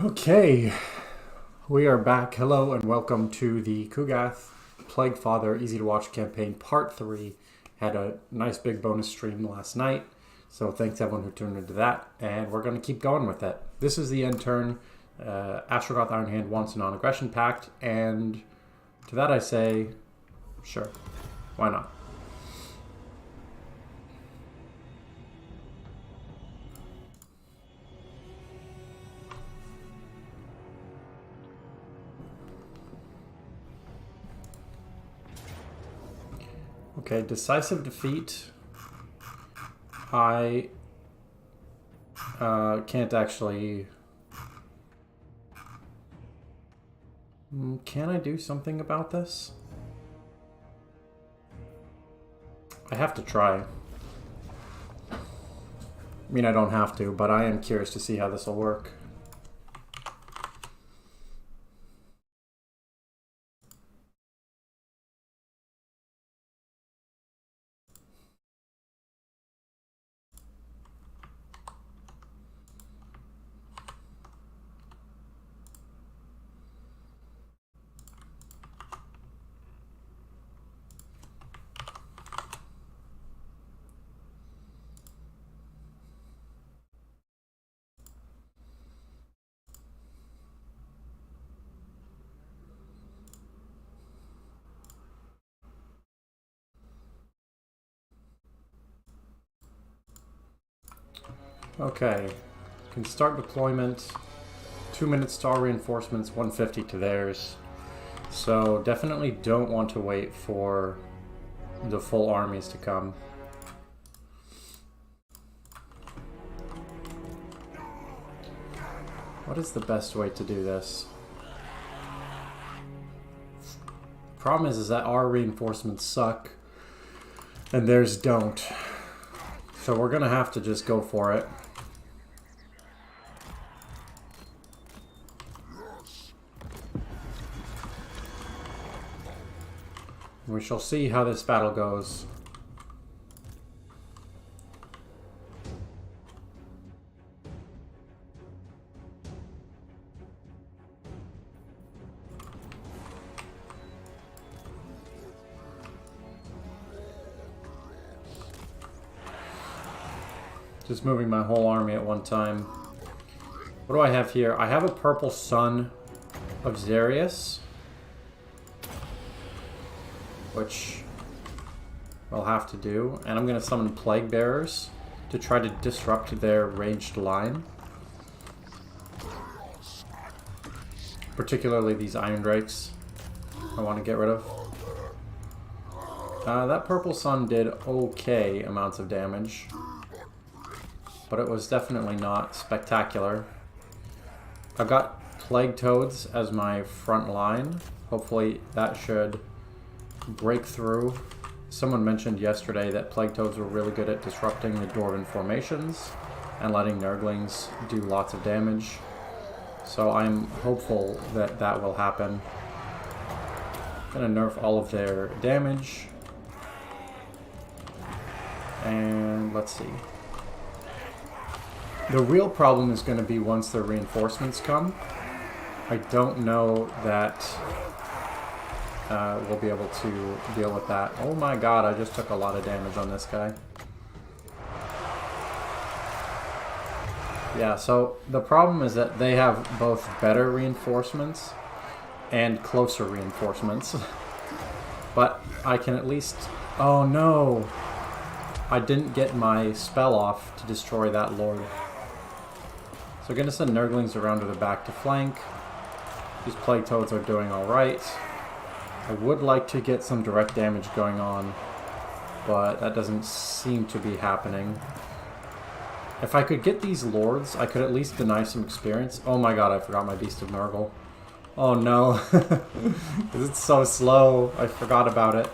Okay, we are back. Hello and welcome to the Kugath Plaguefather Easy to Watch campaign part 3. Had a nice big bonus stream last night, so thanks everyone who tuned into that, and we're going to keep going with it. This is the end turn. Astrogoth Ironhand wants a non-aggression pact, and to that I say, sure, why not? Okay, decisive defeat. I can't actually... Can I do something about this? I have to try. I mean, I don't have to, but I am curious to see how this will work. Okay, can start deployment. 2 minutes to our reinforcements, 150 to theirs. So definitely don't want to wait for the full armies to come. What is the best way to do this? Problem is that our reinforcements suck and theirs don't. So we're gonna have to just go for it. We shall see how this battle goes. Just moving my whole army at one time. What do I have here? I have a purple sun of Xerius, which I'll have to do. And I'm going to summon Plague Bearers to try to disrupt their ranged line. Particularly these Iron Drakes I want to get rid of. That purple sun did okay amounts of damage, but it was definitely not spectacular. I've got Plague Toads as my front line. Hopefully that should break through. Someone mentioned yesterday that Plague Toads were really good at disrupting the Dwarven formations and letting Nurglings do lots of damage. So I'm hopeful that that will happen. Gonna nerf all of their damage. And let's see. The real problem is going to be once their reinforcements come. I don't know that we'll be able to deal with that. Oh my god, I just took a lot of damage on this guy. Yeah, so the problem is that they have both better reinforcements and closer reinforcements. But I can at least... Oh no! I didn't get my spell off to destroy that lord. So I'm going to send Nurglings around to the back to flank. These Plague Toads are doing alright. I would like to get some direct damage going on, but that doesn't seem to be happening. If I could get these lords, I could at least deny some experience. Oh my god, I forgot my Beast of Nurgle. Oh no. It's so slow. I forgot about it.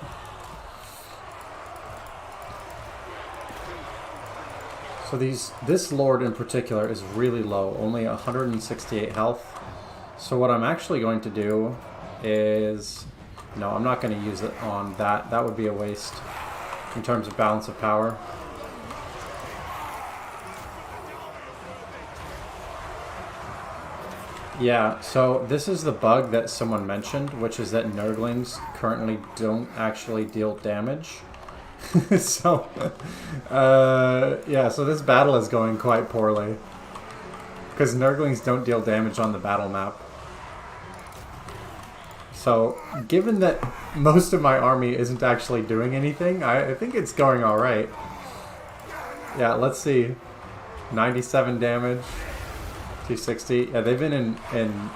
So this lord in particular is really low, only 168 health. So what I'm actually going to do is... No, I'm not going to use it on that. That would be a waste in terms of balance of power. Yeah, so this is the bug that someone mentioned, which is that Nurglings currently don't actually deal damage. So, yeah, so this battle is going quite poorly. Because Nurglings don't deal damage on the battle map. So, given that most of my army isn't actually doing anything, I think it's going alright. Yeah, let's see. 97 damage. 260. Yeah, they've been in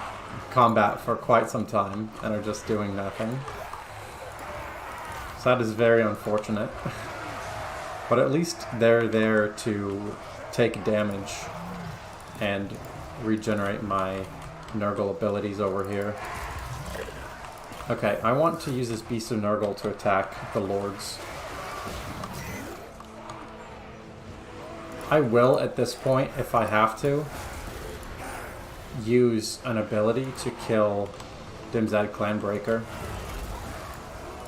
combat for quite some time and are just doing nothing. So that is very unfortunate. But at least they're there to take damage and regenerate my Nurgle abilities over here. Okay, I want to use this Beast of Nurgle to attack the Lords. I will, at this point, if I have to, use an ability to kill Dimzad Clanbreaker.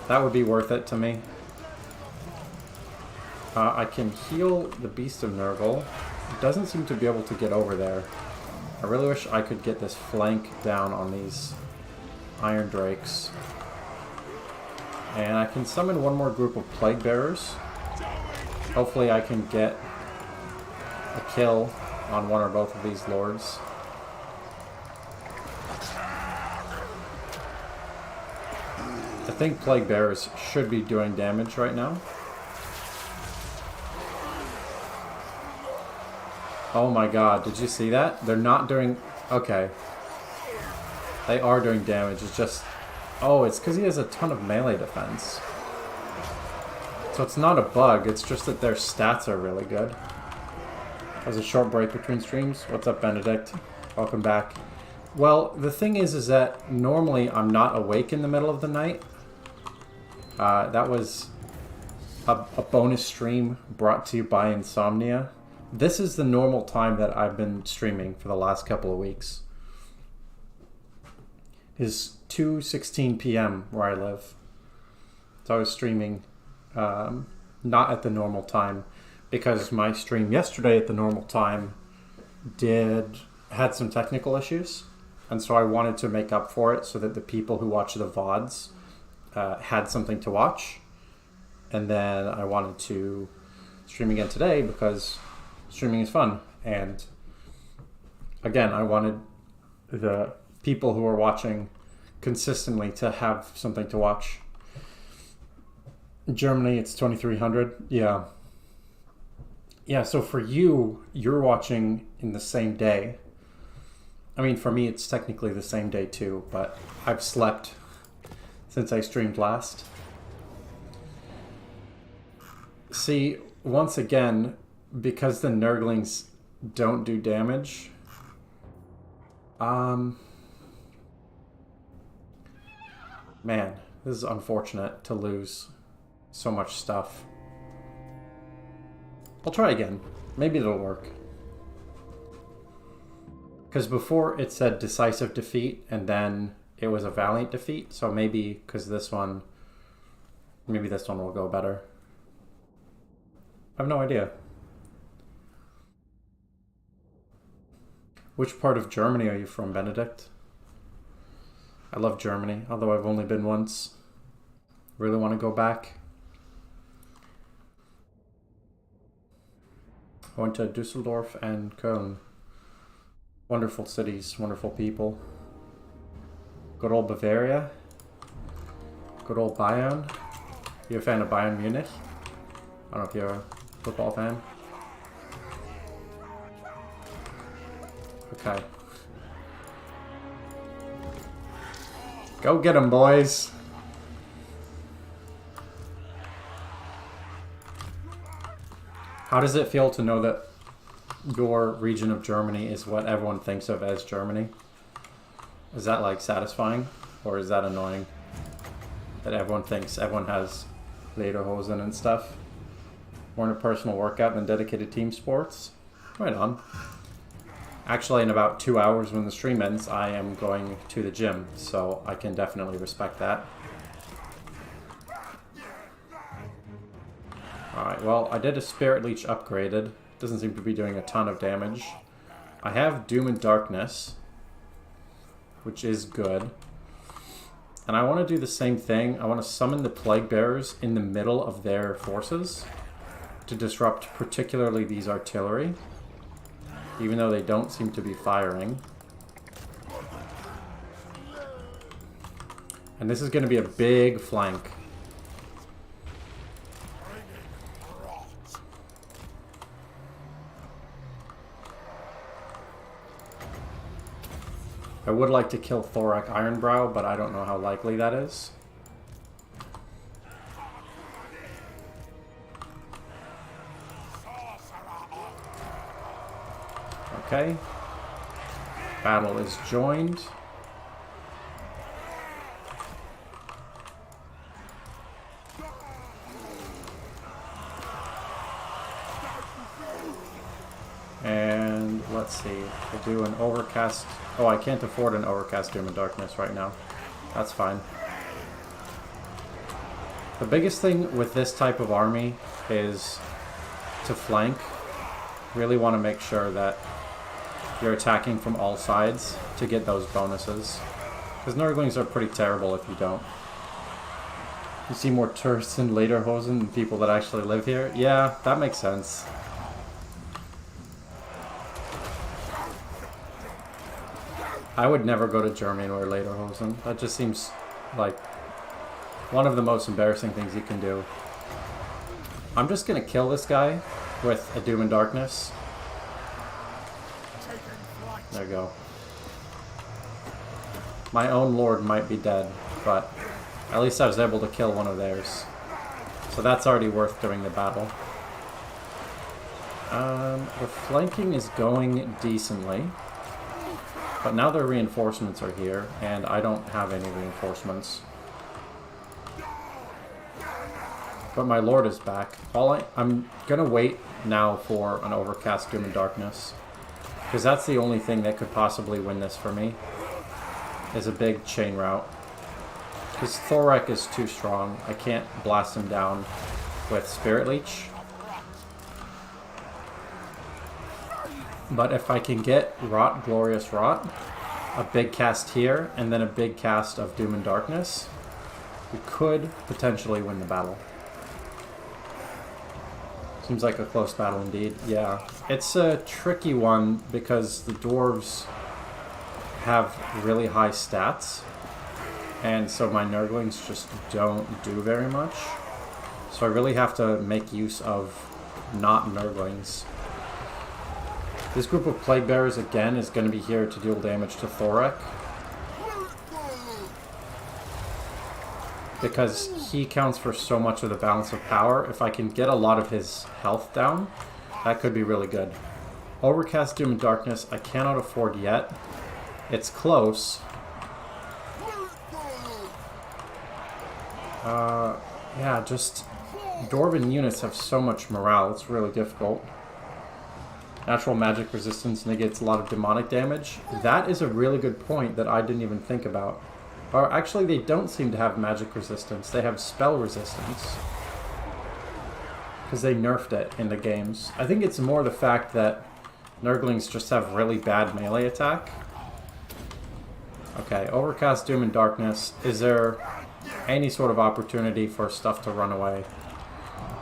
That would be worth it to me. I can heal the Beast of Nurgle. It doesn't seem to be able to get over there. I really wish I could get this flank down on these Iron Drakes. And I can summon one more group of Plague Bearers. Hopefully I can get a kill on one or both of these Lords. I think Plague Bearers should be doing damage right now. Oh my god, did you see that? They're not doing... Okay. They are doing damage, it's just... Oh, it's because he has a ton of melee defense. So it's not a bug, it's just that their stats are really good. There's a short break between streams. What's up, Benedict? Welcome back. Well, the thing is that normally I'm not awake in the middle of the night. That was a bonus stream brought to you by Insomnia. This is the normal time that I've been streaming for the last couple of weeks. It's 2:16 p.m. where I live. So I was streaming not at the normal time because my stream yesterday at the normal time had some technical issues. And so I wanted to make up for it so that the people who watch the VODs had something to watch. And then I wanted to stream again today because streaming is fun. And again, I wanted the people who are watching consistently to have something to watch. In Germany, it's 2300. Yeah. Yeah, so for you, you're watching in the same day. I mean, for me, it's technically the same day too, but I've slept since I streamed last. See, once again, because the Nurglings don't do damage, man, this is unfortunate to lose so much stuff. I'll try again. Maybe it'll work. Because before it said decisive defeat, and then it was a valiant defeat. So maybe, because maybe this one will go better. I have no idea. Which part of Germany are you from, Benedict? I love Germany, although I've only been once. Really want to go back. I went to Dusseldorf and Köln. Wonderful cities, wonderful people. Good old Bavaria. Good old Bayern. You a fan of Bayern Munich? I don't know if you're a football fan. Okay. Go get 'em, boys. How does it feel to know that your region of Germany is what everyone thinks of as Germany? Is that like satisfying, or is that annoying? That everyone thinks everyone has lederhosen and stuff? More in a personal workout than dedicated team sports? Right on. Actually, in about 2 hours when the stream ends, I am going to the gym, so I can definitely respect that. Alright, well, I did a Spirit Leech upgraded. Doesn't seem to be doing a ton of damage. I have Doom and Darkness. which is good. And I want to do the same thing. I want to summon the Plague Bearers in the middle of their forces to disrupt particularly these artillery, even though they don't seem to be firing. And this is going to be a big flank. I would like to kill Thorak Ironbrow, but I don't know how likely that is. Okay. Battle is joined. And let's see, we'll do an overcast. Oh, I can't afford an overcast Doom and Darkness right now. That's fine. The biggest thing with this type of army is to flank. Really want to make sure that you're attacking from all sides to get those bonuses. Because Nurglings are pretty terrible if you don't. You see more tourists in Lederhosen than people that actually live here? Yeah, that makes sense. I would never go to Germany or Lederhosen. That just seems like one of the most embarrassing things you can do. I'm just gonna kill this guy with a Doom and Darkness. There you go. My own lord might be dead, but at least I was able to kill one of theirs. So that's already worth doing the battle. The flanking is going decently. But now their reinforcements are here, and I don't have any reinforcements. But my lord is back. I'm gonna wait now for an overcast Doom and Darkness, because that's the only thing that could possibly win this for me, is a big chain route. Because Thorak is too strong. I can't blast him down with Spirit Leech. But if I can get Rot, Glorious Rot, a big cast here, and then a big cast of Doom and Darkness, we could potentially win the battle. Seems like a close battle indeed. Yeah, it's a tricky one because the dwarves have really high stats, and so my Nurglings just don't do very much. So I really have to make use of not Nurglings. This group of Plague Bearers, again, is going to be here to deal damage to Thorak. Because he counts for so much of the balance of power. If I can get a lot of his health down, that could be really good. Overcast Doom and Darkness, I cannot afford yet. It's close. Yeah, just... Dwarven units have so much morale, it's really difficult. Natural magic resistance negates a lot of demonic damage. That is a really good point that I didn't even think about. Or actually, they don't seem to have magic resistance. They have spell resistance. Because they nerfed it in the games. I think it's more the fact that Nurglings just have really bad melee attack. Okay, Overcast Doom and Darkness. Is there any sort of opportunity for stuff to run away?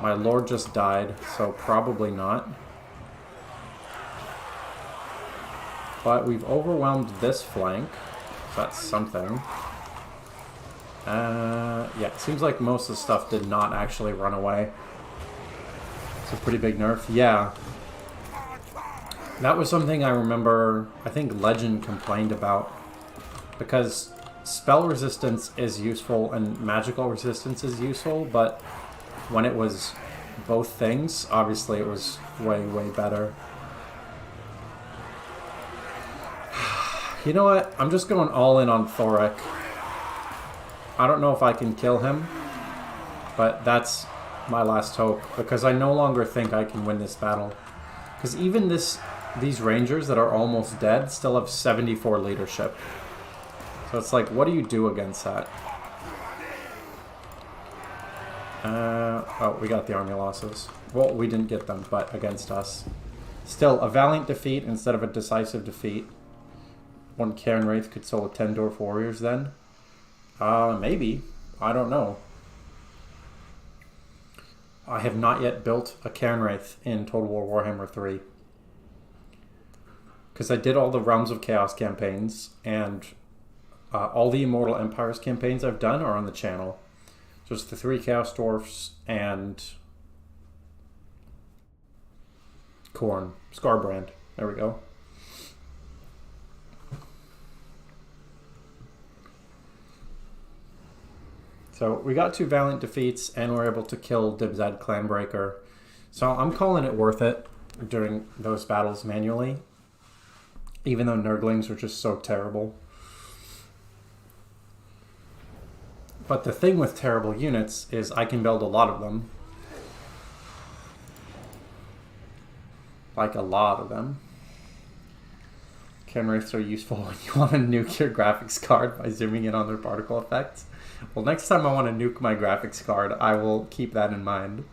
My lord just died, so probably not. But we've overwhelmed this flank. So that's something. Yeah, it seems like most of the stuff did not actually run away. It's a pretty big nerf. Yeah. That was something I remember, I think Legend complained about. Because spell resistance is useful and magical resistance is useful, but when it was both things, obviously it was way, way better. You know what? I'm just going all in on Thorak. I don't know if I can kill him, but that's my last hope, because I no longer think I can win this battle. Because even these rangers that are almost dead still have 74 leadership. So it's like, what do you do against that? Oh, we got the army losses. Well, we didn't get them, but against us. Still, a valiant defeat instead of a decisive defeat. one Cairn Wraith could solo 10 Dwarf Warriors then? Maybe. I don't know. I have not yet built a Cairn Wraith in Total War Warhammer 3. Because I did all the Realms of Chaos campaigns, and all the Immortal Empires campaigns I've done are on the channel. Just the 3 Chaos Dwarfs and Khorne. Scarbrand. There we go. So we got 2 Valiant defeats, and we're able to kill Dibzad Clanbreaker. So I'm calling it worth it during those battles manually, even though Nurglings are just so terrible. But the thing with terrible units is I can build a lot of them. Like a lot of them. Cairn Wraiths are useful when you want to nuke your graphics card by zooming in on their particle effects. Well, next time I want to nuke my graphics card, I will keep that in mind.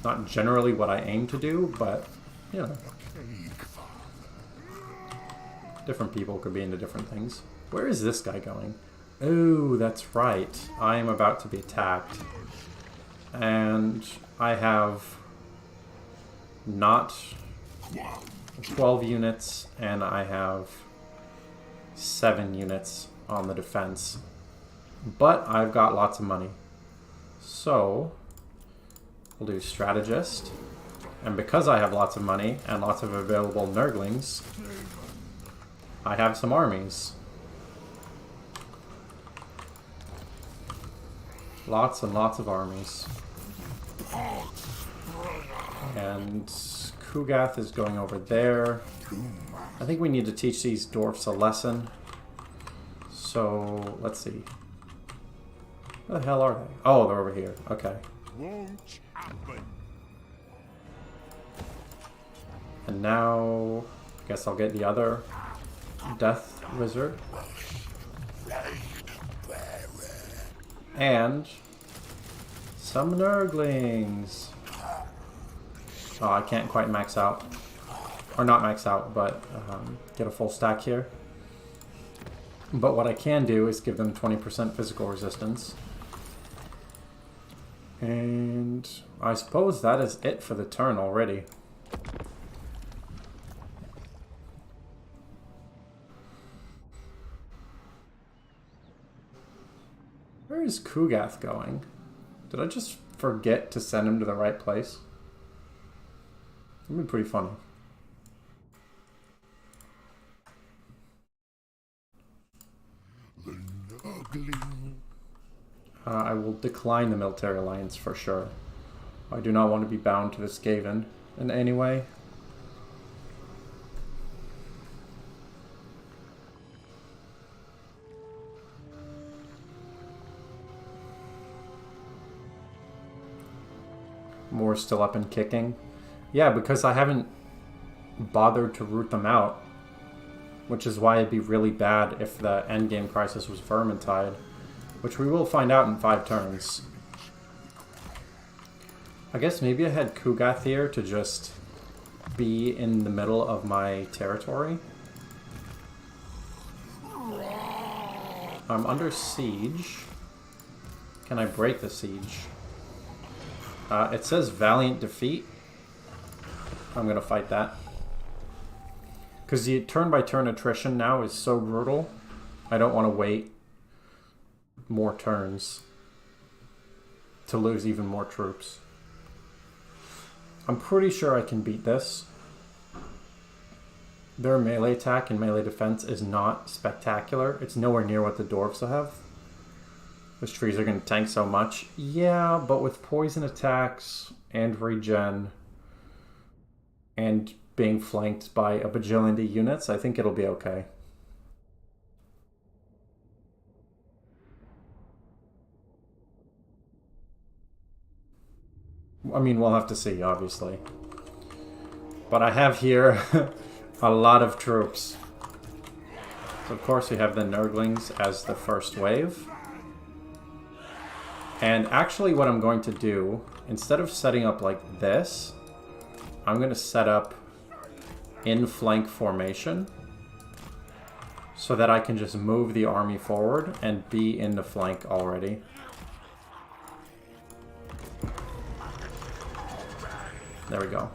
Not generally what I aim to do, but, you know. Different people could be into different things. Where is this guy going? Oh, that's right. I am about to be attacked. And I have not 12 units, and I have 7 units on the defense. But I've got lots of money. So, we'll do Strategist. And because I have lots of money and lots of available Nurglings, I have some armies. Lots and lots of armies. And Kugath is going over there. I think we need to teach these dwarfs a lesson. So, let's see. Where the hell are they? Oh, they're over here. Okay. Won't happen. And now, I guess I'll get the other Death Wizard. And some Nurglings. Oh, I can't quite max out. Or not max out, but get a full stack here. But what I can do is give them 20% physical resistance. And I suppose that is it for the turn already. Where is Kugath going? Did I just forget to send him to the right place? That'd be pretty funny. The Nurgling. I will decline the military alliance for sure. I do not want to be bound to this Skaven in any way. More still up and kicking. Yeah, because I haven't bothered to root them out. Which is why it'd be really bad if the endgame crisis was Vermintide. Which we will find out in 5 turns. I guess maybe I had Kugath here to just be in the middle of my territory. I'm under siege. Can I break the siege? It says Valiant Defeat. I'm going to fight that. Because the turn-by-turn attrition now is so brutal, I don't want to wait more turns to lose even more troops. I'm pretty sure I can beat this. Their melee attack and melee defense is not spectacular. It's nowhere near what the dwarves have. Those trees are going to tank so much. Yeah, but with poison attacks and regen and being flanked by a bajillion units, I think it'll be okay. I mean, we'll have to see, obviously. But I have here a lot of troops. So of course we have the Nurglings as the first wave. And actually what I'm going to do, instead of setting up like this, I'm going to set up in flank formation so that I can just move the army forward and be in the flank already. There we go.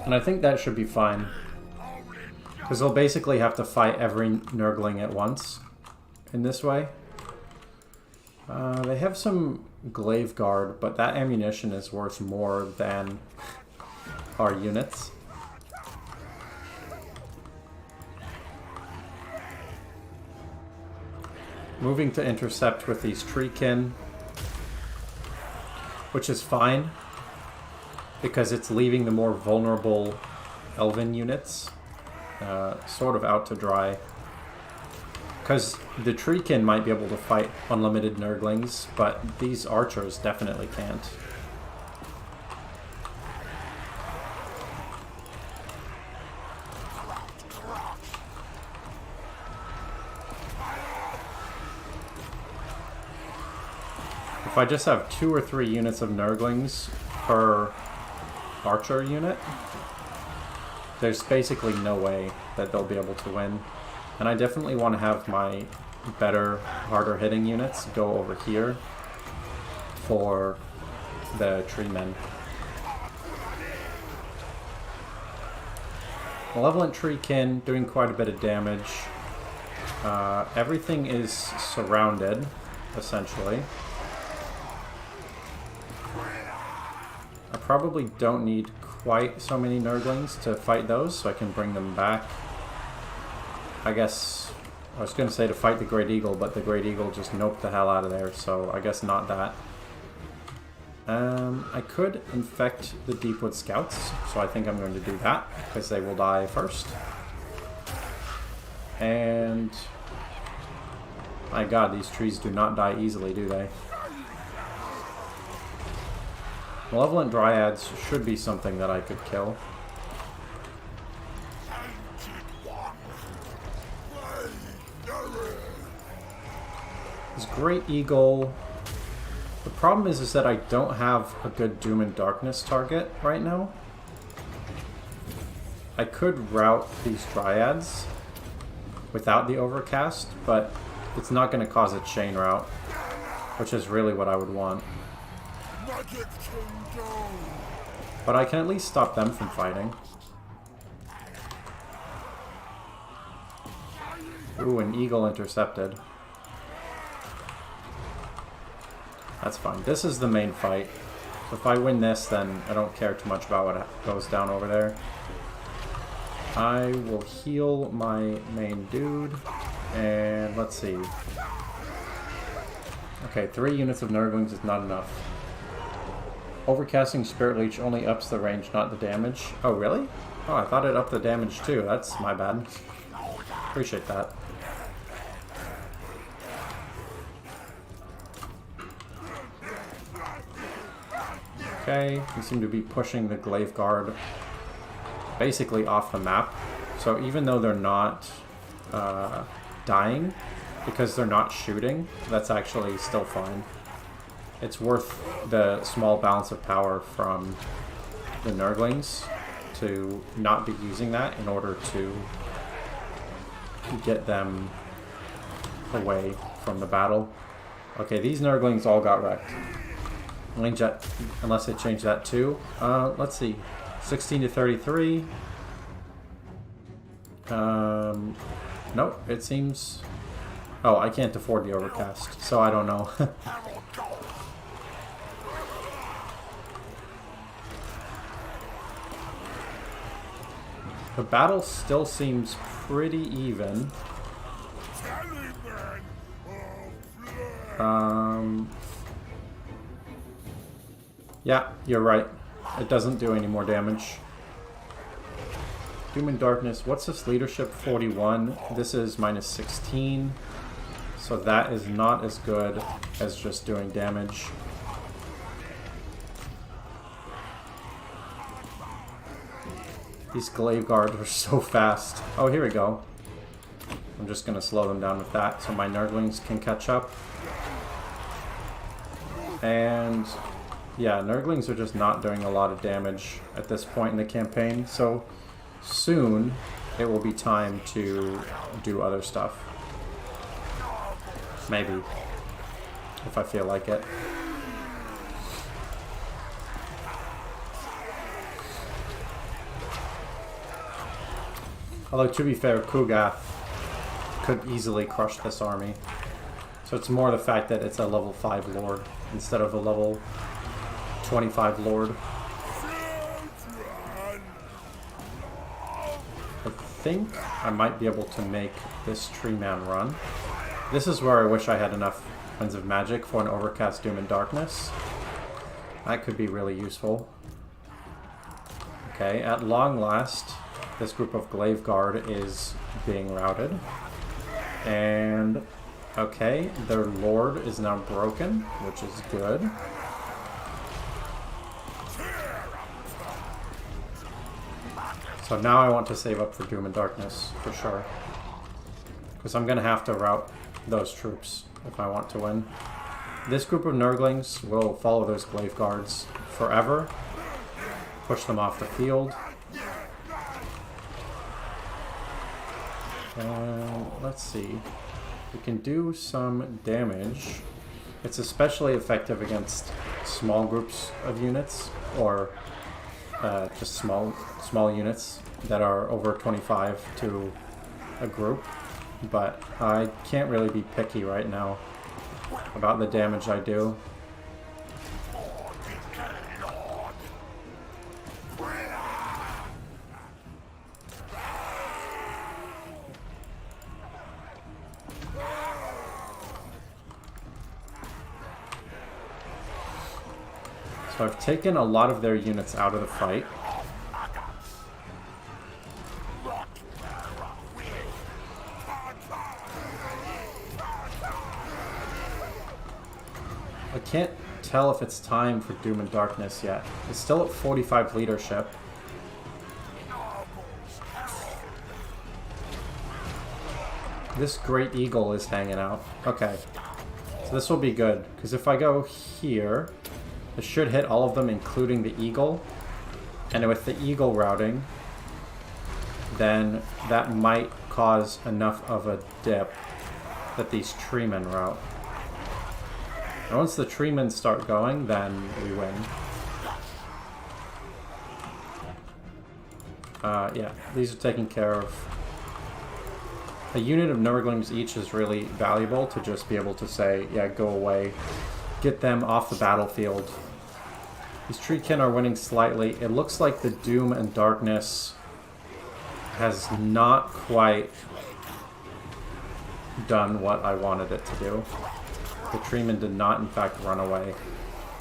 And I think that should be fine. Because they'll basically have to fight every Nurgling at once in this way. They have some glaive guard, but that ammunition is worth more than our units. Moving to intercept with these treekin, which is fine because it's leaving the more vulnerable elven units sort of out to dry. Because the treekin might be able to fight unlimited Nurglings, but these archers definitely can't. If I just have 2 or 3 units of Nurglings per archer unit, there's basically no way that they'll be able to win. And I definitely want to have my better, harder hitting units go over here for the tree men. Malevolent Treekin doing quite a bit of damage. Everything is surrounded, essentially. I probably don't need quite so many Nurglings to fight those, so I can bring them back. I guess I was going to say to fight the Great Eagle, but the Great Eagle just noped the hell out of there, so I guess not that. I could infect the Deepwood Scouts, so I think I'm going to do that, because they will die first. And my god, these trees do not die easily, do they? Malevolent Dryads should be something that I could kill. This Great Eagle... The problem is that I don't have a good Doom and Darkness target right now. I could route these Dryads without the Overcast, but it's not going to cause a chain route, which is really what I would want. But I can at least stop them from fighting. Ooh, an eagle intercepted. That's fine. This is the main fight. So if I win this, then I don't care too much about what goes down over there. I will heal my main dude. And let's see. Okay, 3 units of Nurglings is not enough. Overcasting Spirit Leech only ups the range, not the damage. Oh, really? Oh, I thought it upped the damage too. That's my bad. Appreciate that. Okay, we seem to be pushing the Glaive Guard basically off the map. So even though they're not dying, because they're not shooting, that's actually still fine. It's worth the small balance of power from the Nurglings to not be using that in order to get them away from the battle. Okay, these Nurglings all got wrecked. Unless I change that too. Let's see. 16 to 33. Nope, it seems... Oh, I can't afford the Overcast, so I don't know. The battle still seems pretty even. Yeah, you're right. It doesn't do any more damage. Doom and Darkness. What's this leadership? 41. This is minus 16. So that is not as good as just doing damage. These Glaive Guards are so fast. Oh, here we go. I'm just going to slow them down with that so my Nurglings can catch up. And Yeah, Nurglings are just not doing a lot of damage at this point in the campaign, so soon it will be time to do other stuff. Maybe. If I feel like it. Although, to be fair, Kugath could easily crush this army. So it's more the fact that it's a level 5 Lord instead of a level 25 Lord. I think I might be able to make this Tree Man run. This is where I wish I had enough Winds of Magic for an Overcast Doom and Darkness. That could be really useful. Okay, at long last, this group of Glaive Guard is being routed. And, okay, their Lord is now broken, which is good. So now I want to save up for Doom and Darkness, for sure. Because I'm going to have to route those troops if I want to win. This group of Nurglings will follow those Glaive Guards forever. Push them off the field. Let's see. We can do some damage. It's especially effective against small groups of units, or just small units that are over 25 to a group. But I can't really be picky right now about the damage I do. So I've taken a lot of their units out of the fight. I can't tell if it's time for Doom and Darkness yet. It's still at 45 leadership. This Great Eagle is hanging out. Okay. So this will be good, because if I go here, it should hit all of them, including the Eagle. And with the Eagle routing, then that might cause enough of a dip that these Treemen route. And once the Treemen start going, then we win. Yeah, these are taken care of. A unit of Nurglings each is really valuable to just be able to say, yeah, go away. Get them off the battlefield. These Treekin are winning slightly. It looks like the Doom and Darkness has not quite done what I wanted it to do. The Treeman did not, in fact, run away.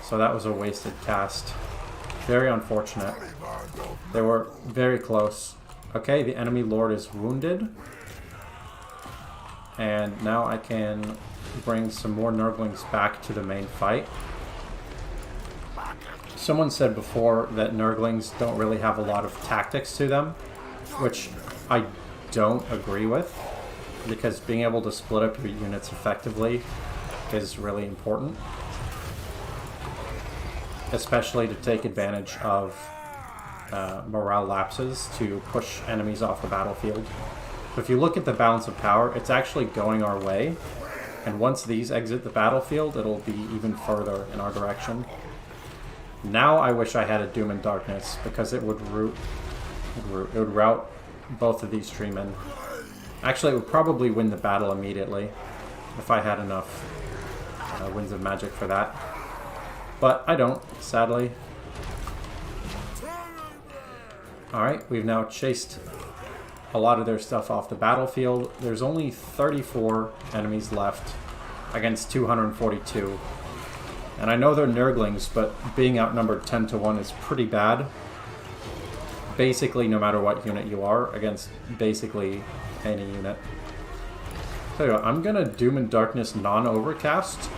So that was a wasted cast. Very unfortunate. They were very close. Okay, the enemy Lord is wounded. And now I can bring some more Nurglings back to the main fight. Someone said before that Nurglings don't really have a lot of tactics to them, which I don't agree with, because being able to split up your units effectively is really important, especially to take advantage of morale lapses to push enemies off the battlefield. So if you look at the balance of power, it's actually going our way, and once these exit the battlefield, it'll be even further in our direction. Now I wish I had a Doom and Darkness, because it would rout both of these Treemen. Actually, it would probably win the battle immediately if I had enough Winds of Magic for that. But I don't, sadly. Alright, we've now chased a lot of their stuff off the battlefield. There's only 34 enemies left against 242. And I know they're Nurglings, but being outnumbered 10 to 1 is pretty bad. Basically, no matter what unit you are, against basically any unit. Tell you what, I'm gonna Doom and Darkness non-overcast,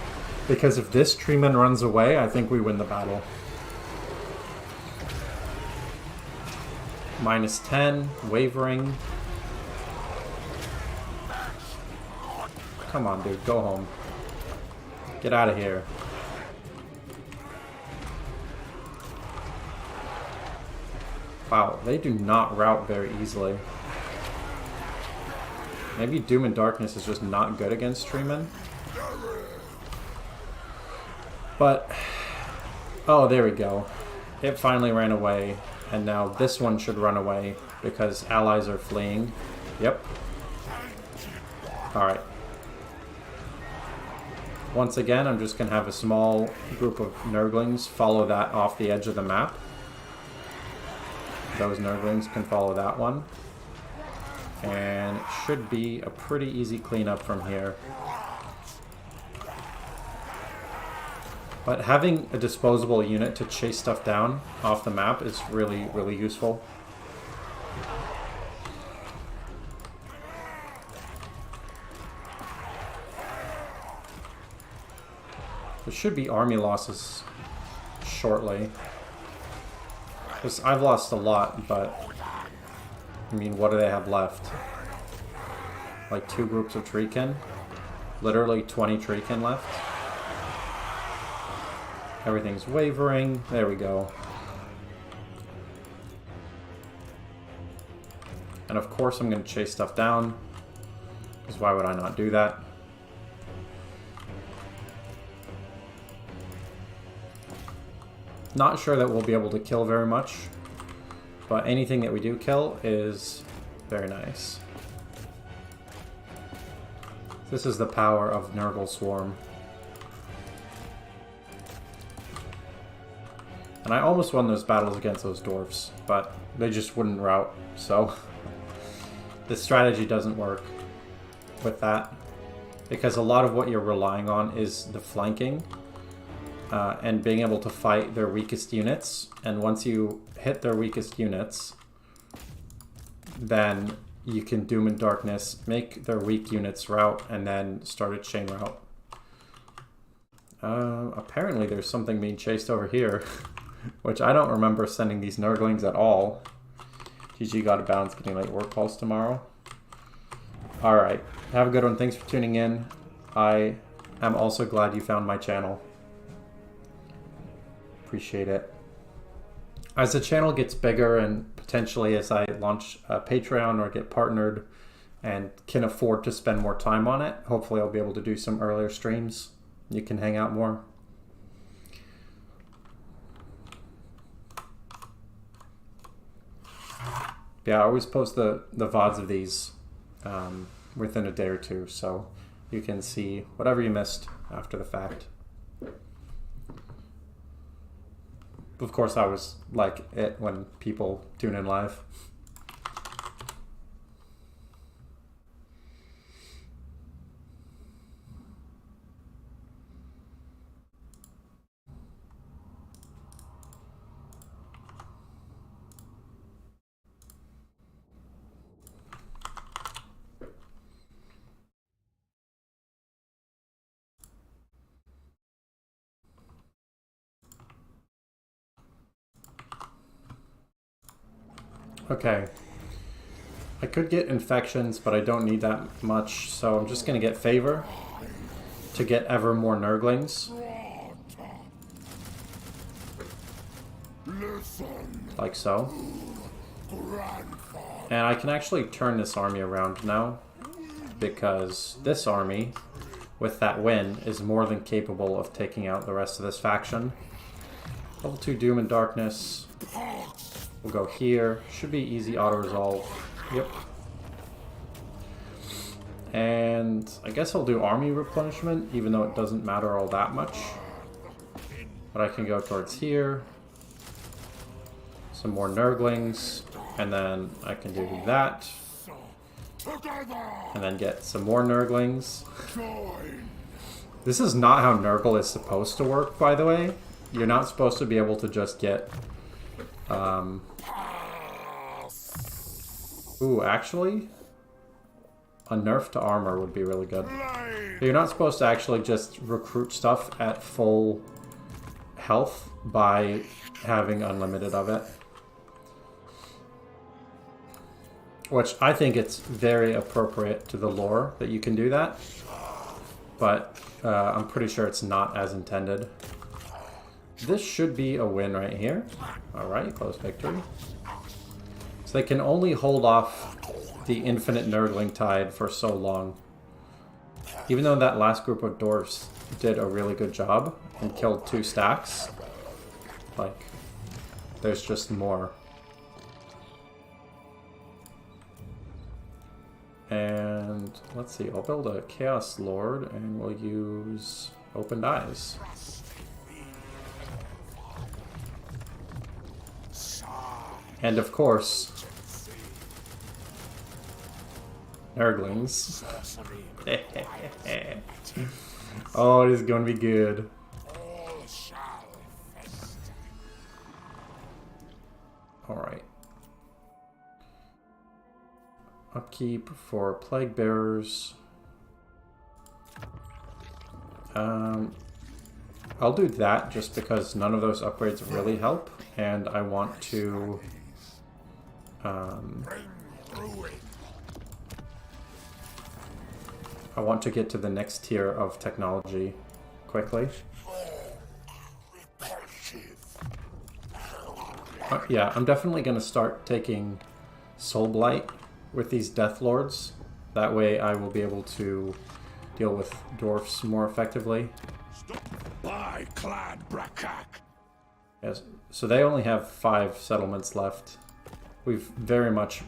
because if this Treeman runs away, I think we win the battle. -10, wavering. Come on, dude, go home. Get out of here. Wow, they do not rout very easily. Maybe Doom and Darkness is just not good against Treeman. But, oh, there we go. It finally ran away, and now this one should run away because allies are fleeing. Yep. Alright. Once again, I'm just going to have a small group of Nurglings follow that off the edge of the map. Those Nurglings can follow that one. And it should be a pretty easy cleanup from here. But having a disposable unit to chase stuff down off the map is really, really useful. There should be army losses shortly. Because I've lost a lot, but I mean, what do they have left? Like 2 groups of Treekin? Literally 20 Treekin left. Everything's wavering. There we go. And of course I'm going to chase stuff down. Because why would I not do that? Not sure that we'll be able to kill very much. But anything that we do kill is very nice. This is the power of Nurgle Swarm. And I almost won those battles against those dwarves, but they just wouldn't rout, so the strategy doesn't work with that. Because a lot of what you're relying on is the flanking and being able to fight their weakest units. And once you hit their weakest units, then you can Doom and Darkness, make their weak units rout, and then start a chain rout. Apparently there's something being chased over here, which I don't remember sending these Nurglings at all. GG, gotta bounce, getting late work calls tomorrow. Alright, have a good one. Thanks for tuning in. I am also glad you found my channel. Appreciate it. As the channel gets bigger and potentially as I launch a Patreon or get partnered and can afford to spend more time on it, hopefully I'll be able to do some earlier streams. You can hang out more. Yeah, I always post the VODs of these within a day or two, so you can see whatever you missed after the fact. Of course, I was like it when people tune in live. Okay, I could get infections, but I don't need that much, so I'm just going to get favor to get ever more Nurglings. Like so. And I can actually turn this army around now, because this army, with that win, is more than capable of taking out the rest of this faction. Level 2 Doom and Darkness. We'll go here. Should be easy auto-resolve. Yep. And I guess I'll do army replenishment, even though it doesn't matter all that much. But I can go towards here. Some more Nurglings. And then I can do that. And then get some more Nurglings. This is not how Nurgle is supposed to work, by the way. You're not supposed to be able to just get... Ooh, actually, a nerf to armor would be really good. You're not supposed to actually just recruit stuff at full health by having unlimited of it. Which I think it's very appropriate to the lore that you can do that. But I'm pretty sure it's not as intended. This should be a win right here. Alright, close victory. So they can only hold off the infinite Nurgling tide for so long. Even though that last group of dwarves did a really good job and killed 2 stacks, like, there's just more. And let's see, I'll build a Chaos Lord and we'll use Opened Eyes. And of course, Nurglings. Oh, it is going to be good. Alright. Upkeep for Plague Bearers. I'll do that just because none of those upgrades really help, and I want to get to the next tier of technology quickly. Yeah, I'm definitely going to start taking Soul Blight with these Death Lords. That way I will be able to deal with dwarfs more effectively. Yes, so they only have 5 settlements left. We've very much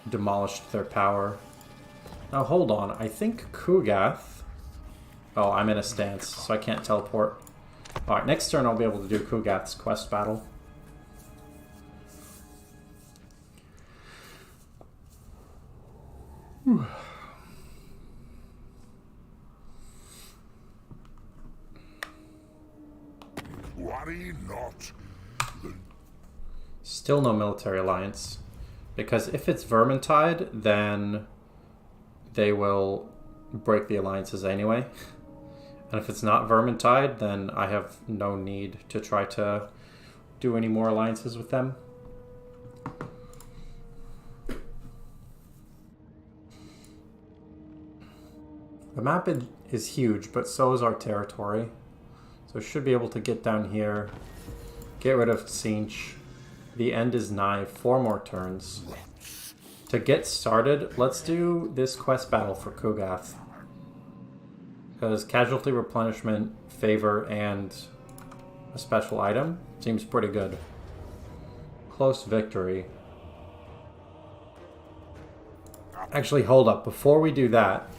demolished their power. Now hold on, I think Kugath... Oh, I'm in a stance, so I can't teleport. Alright, next turn I'll be able to do Kugath's quest battle. Whew. Worry not. Still no military alliance. Because if it's Vermintide, then they will break the alliances anyway. And if it's not Vermintide, then I have no need to try to do any more alliances with them. The map is huge, but so is our territory. So should be able to get down here, get rid of Sinch. The end is nigh, 4 more turns. To get started, let's do this quest battle for Kugath. Because casualty replenishment, favor, and a special item seems pretty good. Close victory. Actually, hold up. Before we do that,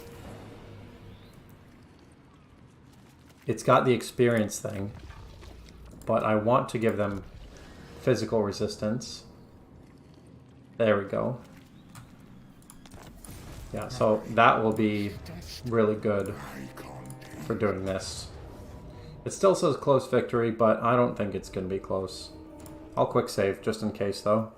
it's got the experience thing, but I want to give them physical resistance. There we go. Yeah, so that will be really good for doing this. It still says close victory, but I don't think it's going to be close. I'll quick save just in case, though.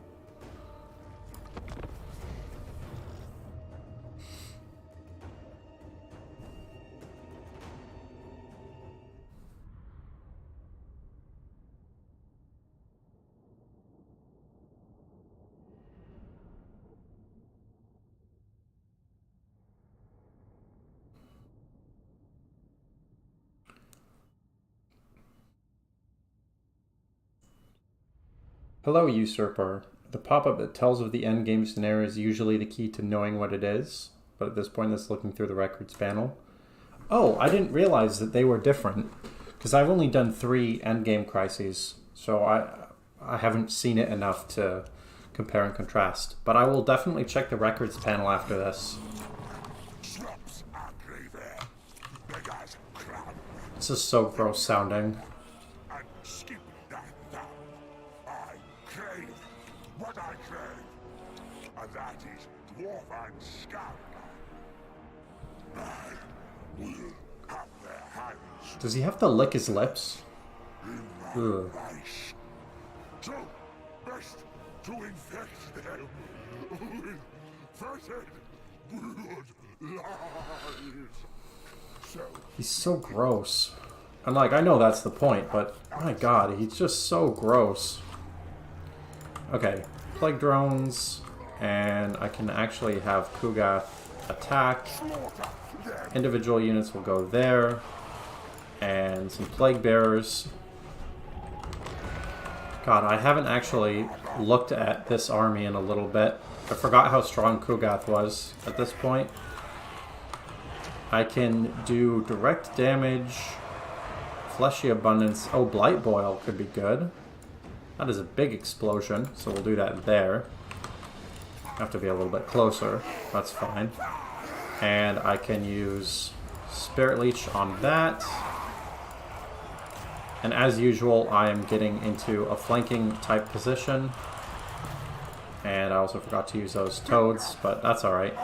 Hello, Usurper. The pop-up that tells of the endgame scenario is usually the key to knowing what it is, but at this point it's looking through the records panel. Oh, I didn't realize that they were different, because I've only done 3 endgame crises, so I haven't seen it enough to compare and contrast. But I will definitely check the records panel after this. This is so gross sounding. Does he have to lick his lips? Ugh. To infect them with fertile blood lies. He's so gross. And like, I know that's the point, but my god, he's just so gross. Okay, plague drones, and I can actually have Kugath attack. Individual units will go there. And some plague bearers. God, I haven't actually looked at this army in a little bit. I forgot how strong Kugath was at this point. I can do direct damage, fleshy abundance. Oh, Blight Boil could be good. That is a big explosion, so we'll do that there. Have to be a little bit closer. That's fine. And I can use Spirit Leech on that. And as usual, I am getting into a flanking type position. And I also forgot to use those toads, but that's alright.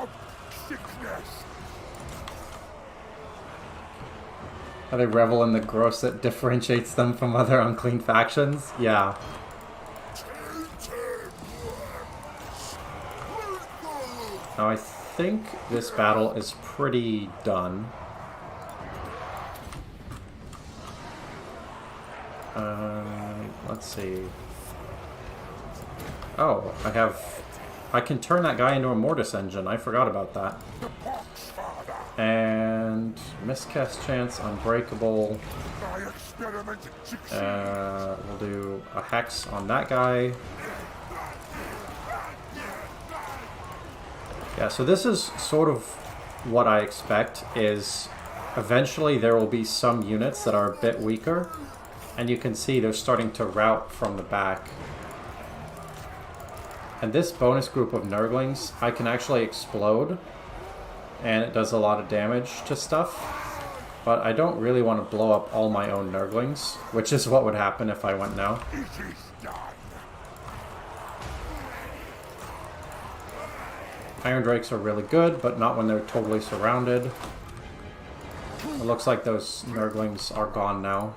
How they revel in the gross that differentiates them from other unclean factions? Yeah. Now I think this battle is pretty done. Let's see. Oh, I can turn that guy into a Mortis engine. I forgot about that. And miscast chance, unbreakable. We'll do a hex on that guy. Yeah, so this is sort of what I expect, is eventually there will be some units that are a bit weaker, and you can see they're starting to rout from the back. And this bonus group of Nurglings, I can actually explode, and it does a lot of damage to stuff, but I don't really want to blow up all my own Nurglings, which is what would happen if I went now. Iron Drakes are really good, but not when they're totally surrounded. It looks like those Nurglings are gone now.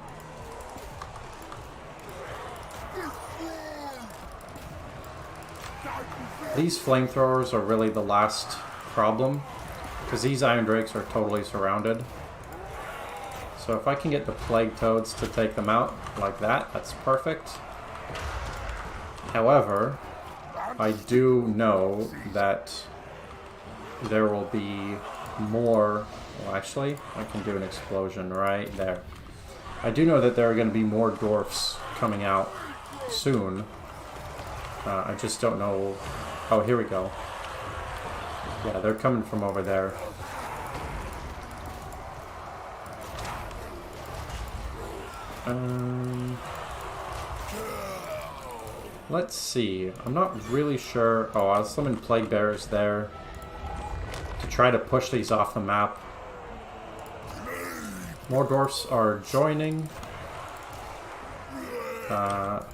These flamethrowers are really the last problem, because these Iron Drakes are totally surrounded. So if I can get the Plague Toads to take them out like that, that's perfect. However, I do know that there will be more... Well, actually, I can do an explosion right there. I do know that there are going to be more dwarfs coming out soon. I just don't know... Oh, here we go. Yeah, they're coming from over there. Let's see. I'm not really sure. Oh, I'll summon Plague Bearers there to try to push these off the map. More dwarfs are joining. A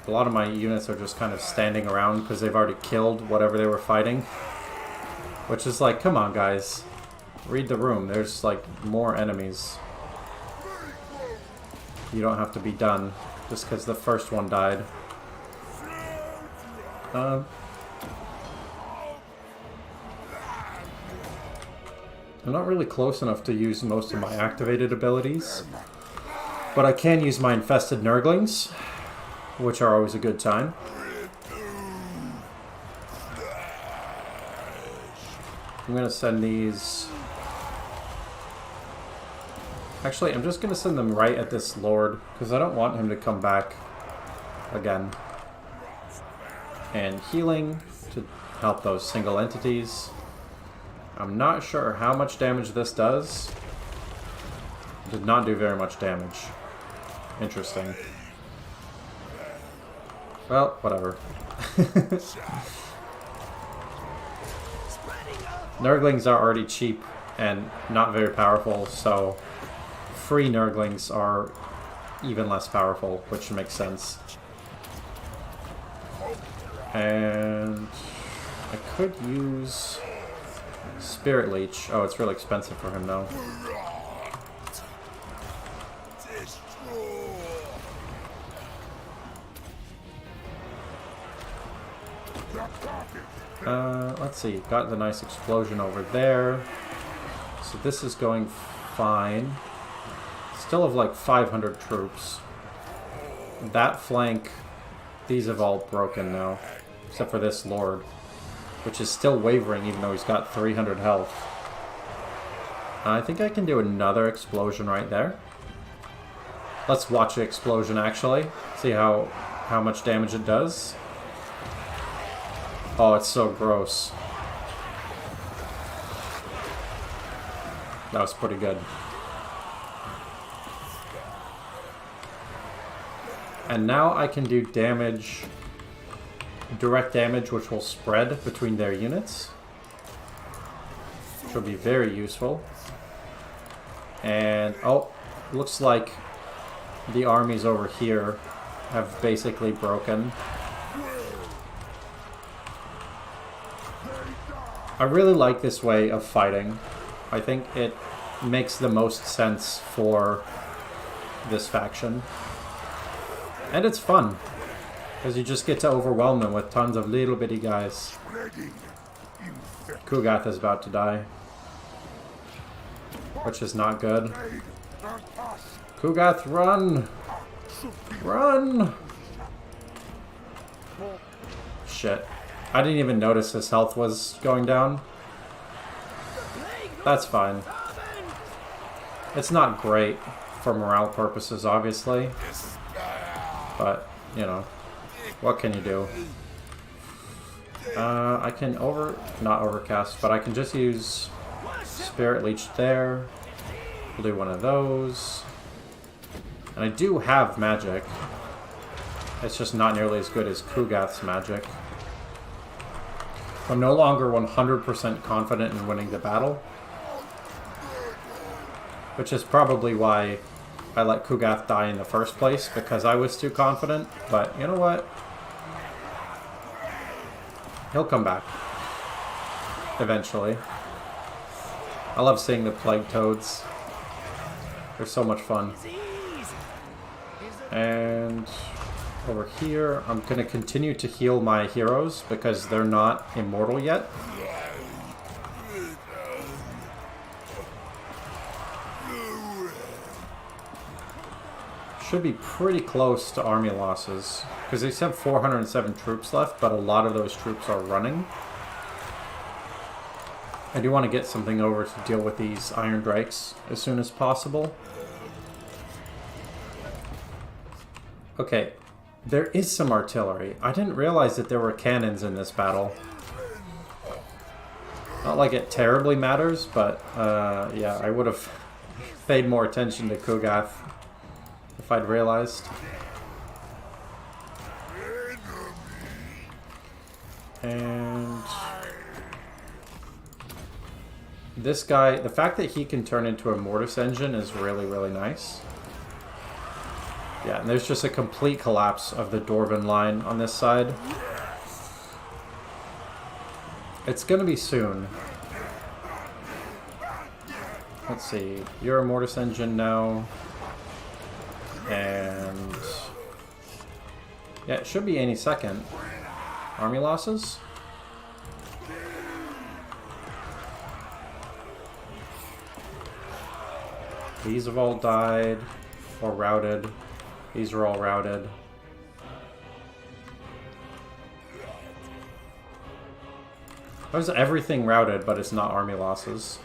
lot of my units are just kind of standing around because they've already killed whatever they were fighting. Which is like, come on guys. Read the room. There's like more enemies. You don't have to be done just because the first one died. I'm not really close enough to use most of my activated abilities. But I can use my infested Nurglings, which are always a good time. I'm going to send these... Actually, I'm just going to send them right at this Lord, because I don't want him to come back again. And healing to help those single entities. I'm not sure how much damage this does. It did not do very much damage. Interesting. Well, whatever. Nurglings are already cheap and not very powerful, so free Nurglings are even less powerful, which makes sense. And I could use Spirit Leech. Oh, it's really expensive for him though. Let's see, got the nice explosion over there. So this is going fine. Still have like 500 troops. That flank, these have all broken now. Except for this Lord, which is still wavering even though he's got 300 health. I think I can do another explosion right there. Let's watch the explosion actually. See how how much damage it does. Oh, it's so gross. That was pretty good. And now I can do damage, direct damage, which will spread between their units, which will be very useful. And, oh, looks like the armies over here have basically broken. I really like this way of fighting. I think it makes the most sense for this faction. And it's fun, because you just get to overwhelm them with tons of little bitty guys. Kugath is about to die, which is not good. Kugath, run! Run! Shit. I didn't even notice his health was going down. That's fine. It's not great for morale purposes, obviously. But, you know, what can you do? I can not overcast, but I can just use Spirit Leech there. We'll do one of those. And I do have magic. It's just not nearly as good as Kugath's magic. I'm no longer 100% confident in winning the battle. Which is probably why I let Kugath die in the first place, because I was too confident. But you know what? He'll come back. Eventually. I love seeing the Plague Toads. They're so much fun. And over here, I'm going to continue to heal my heroes because they're not immortal yet. Should be pretty close to army losses, because they have 407 troops left, but a lot of those troops are running. I do want to get something over to deal with these Iron Drakes as soon as possible. Okay, there is some artillery. I didn't realize that there were cannons in this battle. Not like it terribly matters, but yeah, I would have paid more attention to Kugath if I'd realized. And this guy, the fact that he can turn into a mortis engine is really, really nice. Yeah, and there's just a complete collapse of the Dwarven line on this side. It's gonna be soon. Let's see, you're a mortis engine now. And yeah, it should be any second. Army losses? These have all died or routed. These are all routed. There's everything routed, but it's not army losses.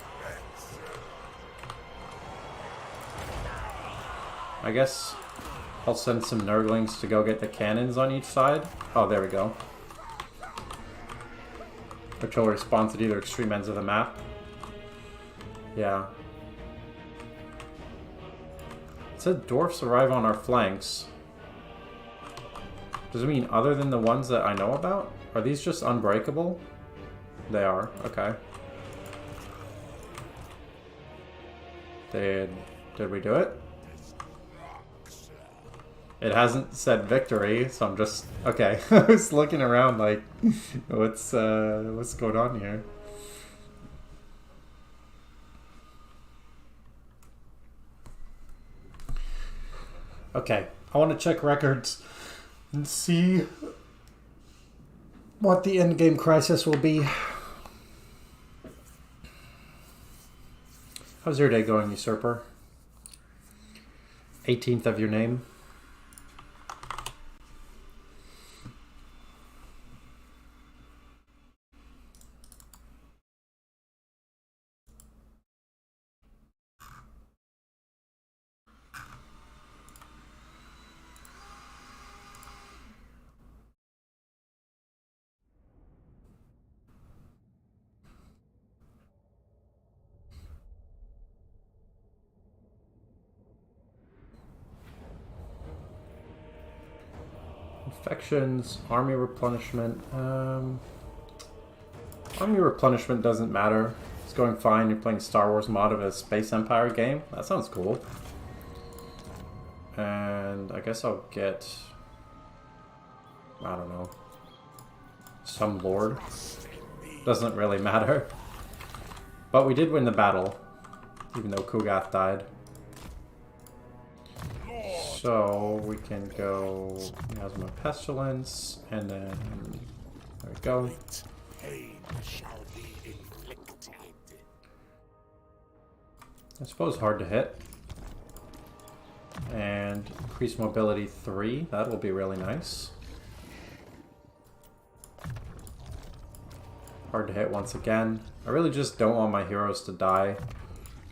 I guess I'll send some Nurglings to go get the cannons on each side. Oh, there we go. Artillery spawns at either extreme ends of the map. Yeah. It said dwarfs arrive on our flanks. Does it mean other than the ones that I know about? Are these just unbreakable? They are. Okay. Did we do it? It hasn't said victory, so I'm just... Okay, I was looking around like, what's going on here? Okay, I want to check records and see what the endgame crisis will be. How's your day going, Usurper? 18th of your name. Infections, army replenishment. Army replenishment doesn't matter. It's going fine. You're playing Star Wars mod of a Space Empire game. That sounds cool. And I guess I'll get... I don't know. Some lord. Doesn't really matter. But we did win the battle. Even though Kugath died. So we can go Miasma Pestilence, and then there we go. I suppose hard to hit. And increase mobility 3, that will be really nice. Hard to hit once again. I really just don't want my heroes to die,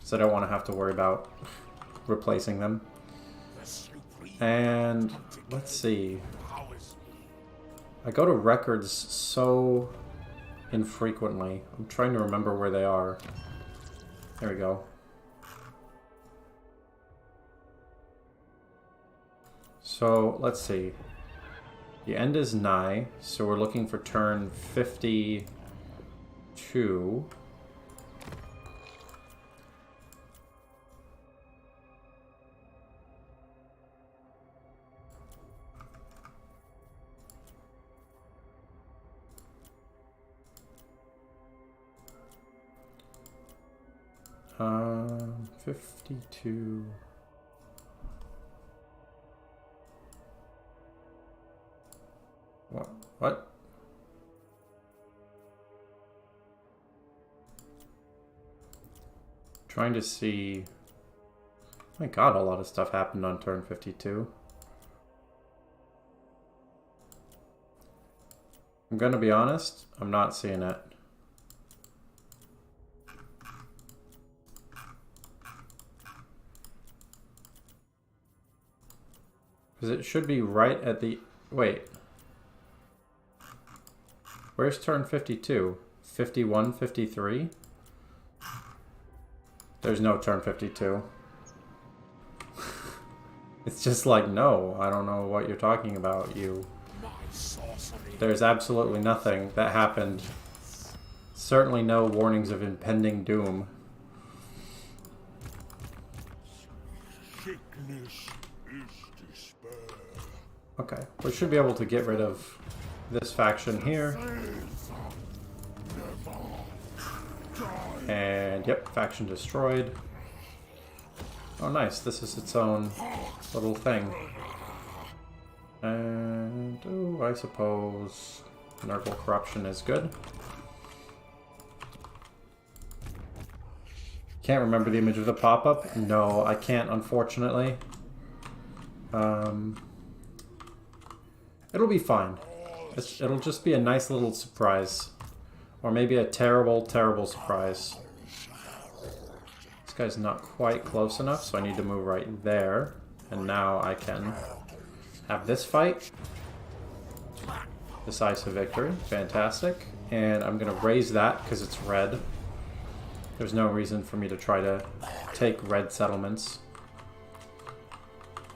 so I don't want to have to worry about replacing them. And let's see. I go to records so infrequently. I'm trying to remember where they are. There we go. So let's see. The end is nigh, so we're looking for turn 52. Um, 52. What? Trying to see... My god, a lot of stuff happened on turn 52. I'm gonna be honest, I'm not seeing it. Because it should be right at the... Wait. Where's turn 52? 51, 53? There's no turn 52. It's just like, no, I don't know what you're talking about, you. There's absolutely nothing that happened. Certainly no warnings of impending doom. Okay, we should be able to get rid of this faction here. And yep, faction destroyed. Oh nice, this is its own little thing. And oh, I suppose Nurgle corruption is good. Can't remember the image of the pop-up? No, I can't, unfortunately. It'll be fine. It'll just be a nice little surprise. Or maybe a terrible, terrible surprise. This guy's not quite close enough, so I need to move right there. And now I can have this fight. Decisive victory. Fantastic. And I'm going to raise that because it's red. There's no reason for me to try to take red settlements.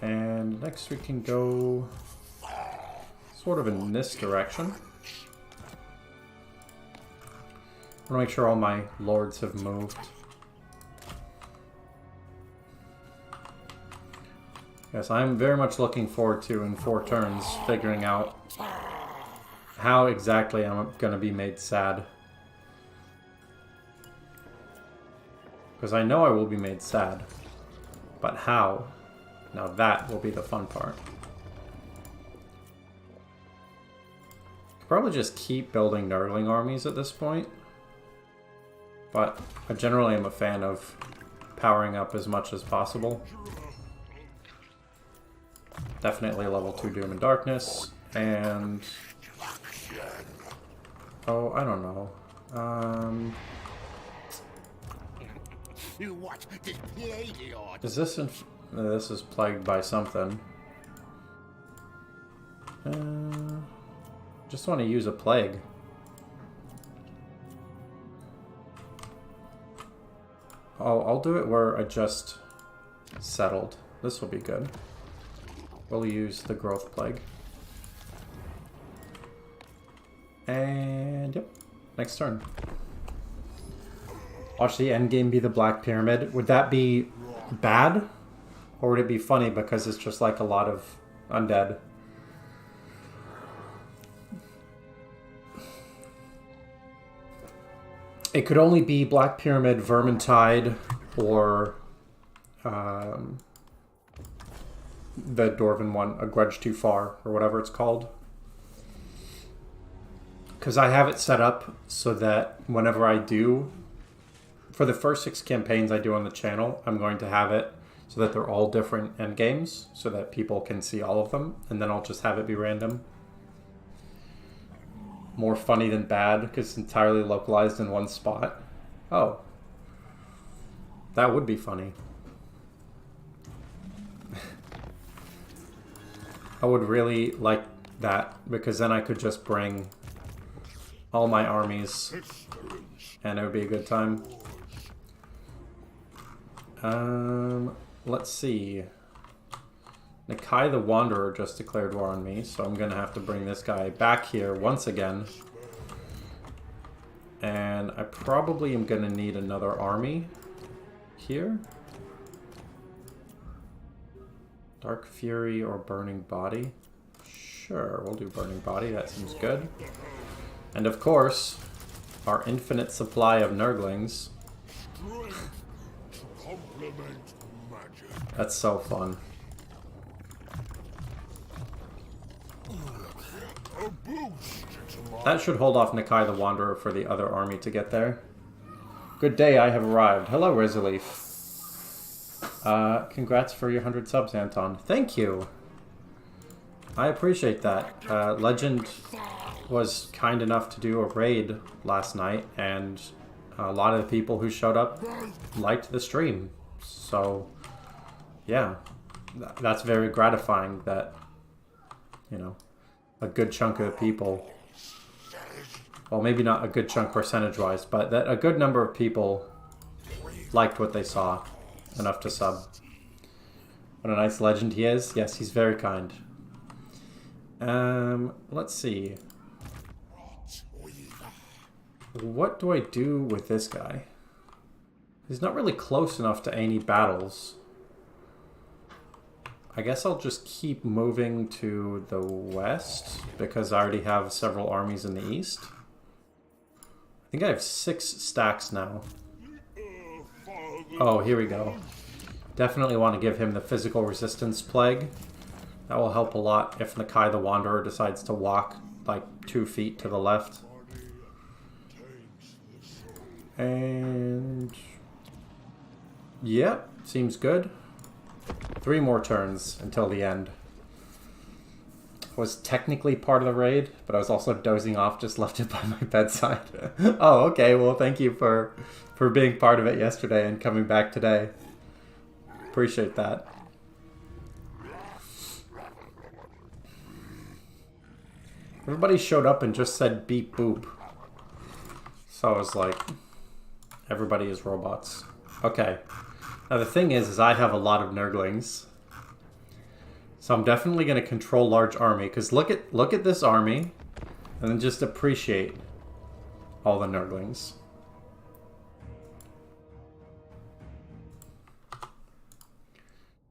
And next we can go sort of in this direction. I want to make sure all my lords have moved. Yes, I'm very much looking forward to, in 4 turns, figuring out how exactly I'm going to be made sad. Because I know I will be made sad. But how? Now that will be the fun part. Could probably just keep building Nurgling armies at this point. But I generally am a fan of powering up as much as possible. Definitely level 2 Doom and Darkness. And... oh, I don't know. Is this this is plagued by something. Just want to use a plague. I'll do it where I just settled. This will be good. We'll use the growth plague. And yep, next turn. Watch the end game be the Black Pyramid. Would that be bad? Or would it be funny because it's just like a lot of undead? It could only be Black Pyramid, Vermintide, or the Dwarven one, A Grudge Too Far, or whatever it's called. Because I have it set up so that whenever I do, for the first 6 campaigns I do on the channel, I'm going to have it so that they're all different endgames, so that people can see all of them, and then I'll just have it be random. More funny than bad, because it's entirely localized in one spot. Oh. That would be funny. I would really like that, because then I could just bring all my armies, and it would be a good time. Let's see. Nakai the Wanderer just declared war on me, so I'm going to have to bring this guy back here once again. And I probably am going to need another army here. Dark Fury or Burning Body? Sure, we'll do Burning Body, that seems good. And of course, our infinite supply of Nurglings. That's so fun. That should hold off Nakai the Wanderer for the other army to get there. Good day, I have arrived. Hello, Rizaleaf. Congrats for your 100 subs, Anton. Thank you. I appreciate that. Legend was kind enough to do a raid last night, and a lot of the people who showed up liked the stream. So, yeah, that's very gratifying that, you know, a good chunk of people, well, maybe not a good chunk percentage-wise, but that a good number of people liked what they saw enough to sub. What a nice legend he is. Yes, he's very kind. Let's see. What do I do with this guy? He's not really close enough to any battles. I guess I'll just keep moving to the west, because I already have several armies in the east. I think I have 6 stacks now. Oh, here we go. Definitely want to give him the physical resistance plague. That will help a lot if Nakai the Wanderer decides to walk like 2 feet to the left. And yep, seems good. 3 more turns until the end. Was technically part of the raid, but I was also dozing off, just left it by my bedside. Oh, okay, well thank you for being part of it yesterday and coming back today. Appreciate that. Everybody showed up and just said beep boop. So I was like, everybody is robots. Okay. Now the thing is I have a lot of Nurglings. So I'm definitely going to control large army, because look at this army, and then just appreciate all the Nurglings.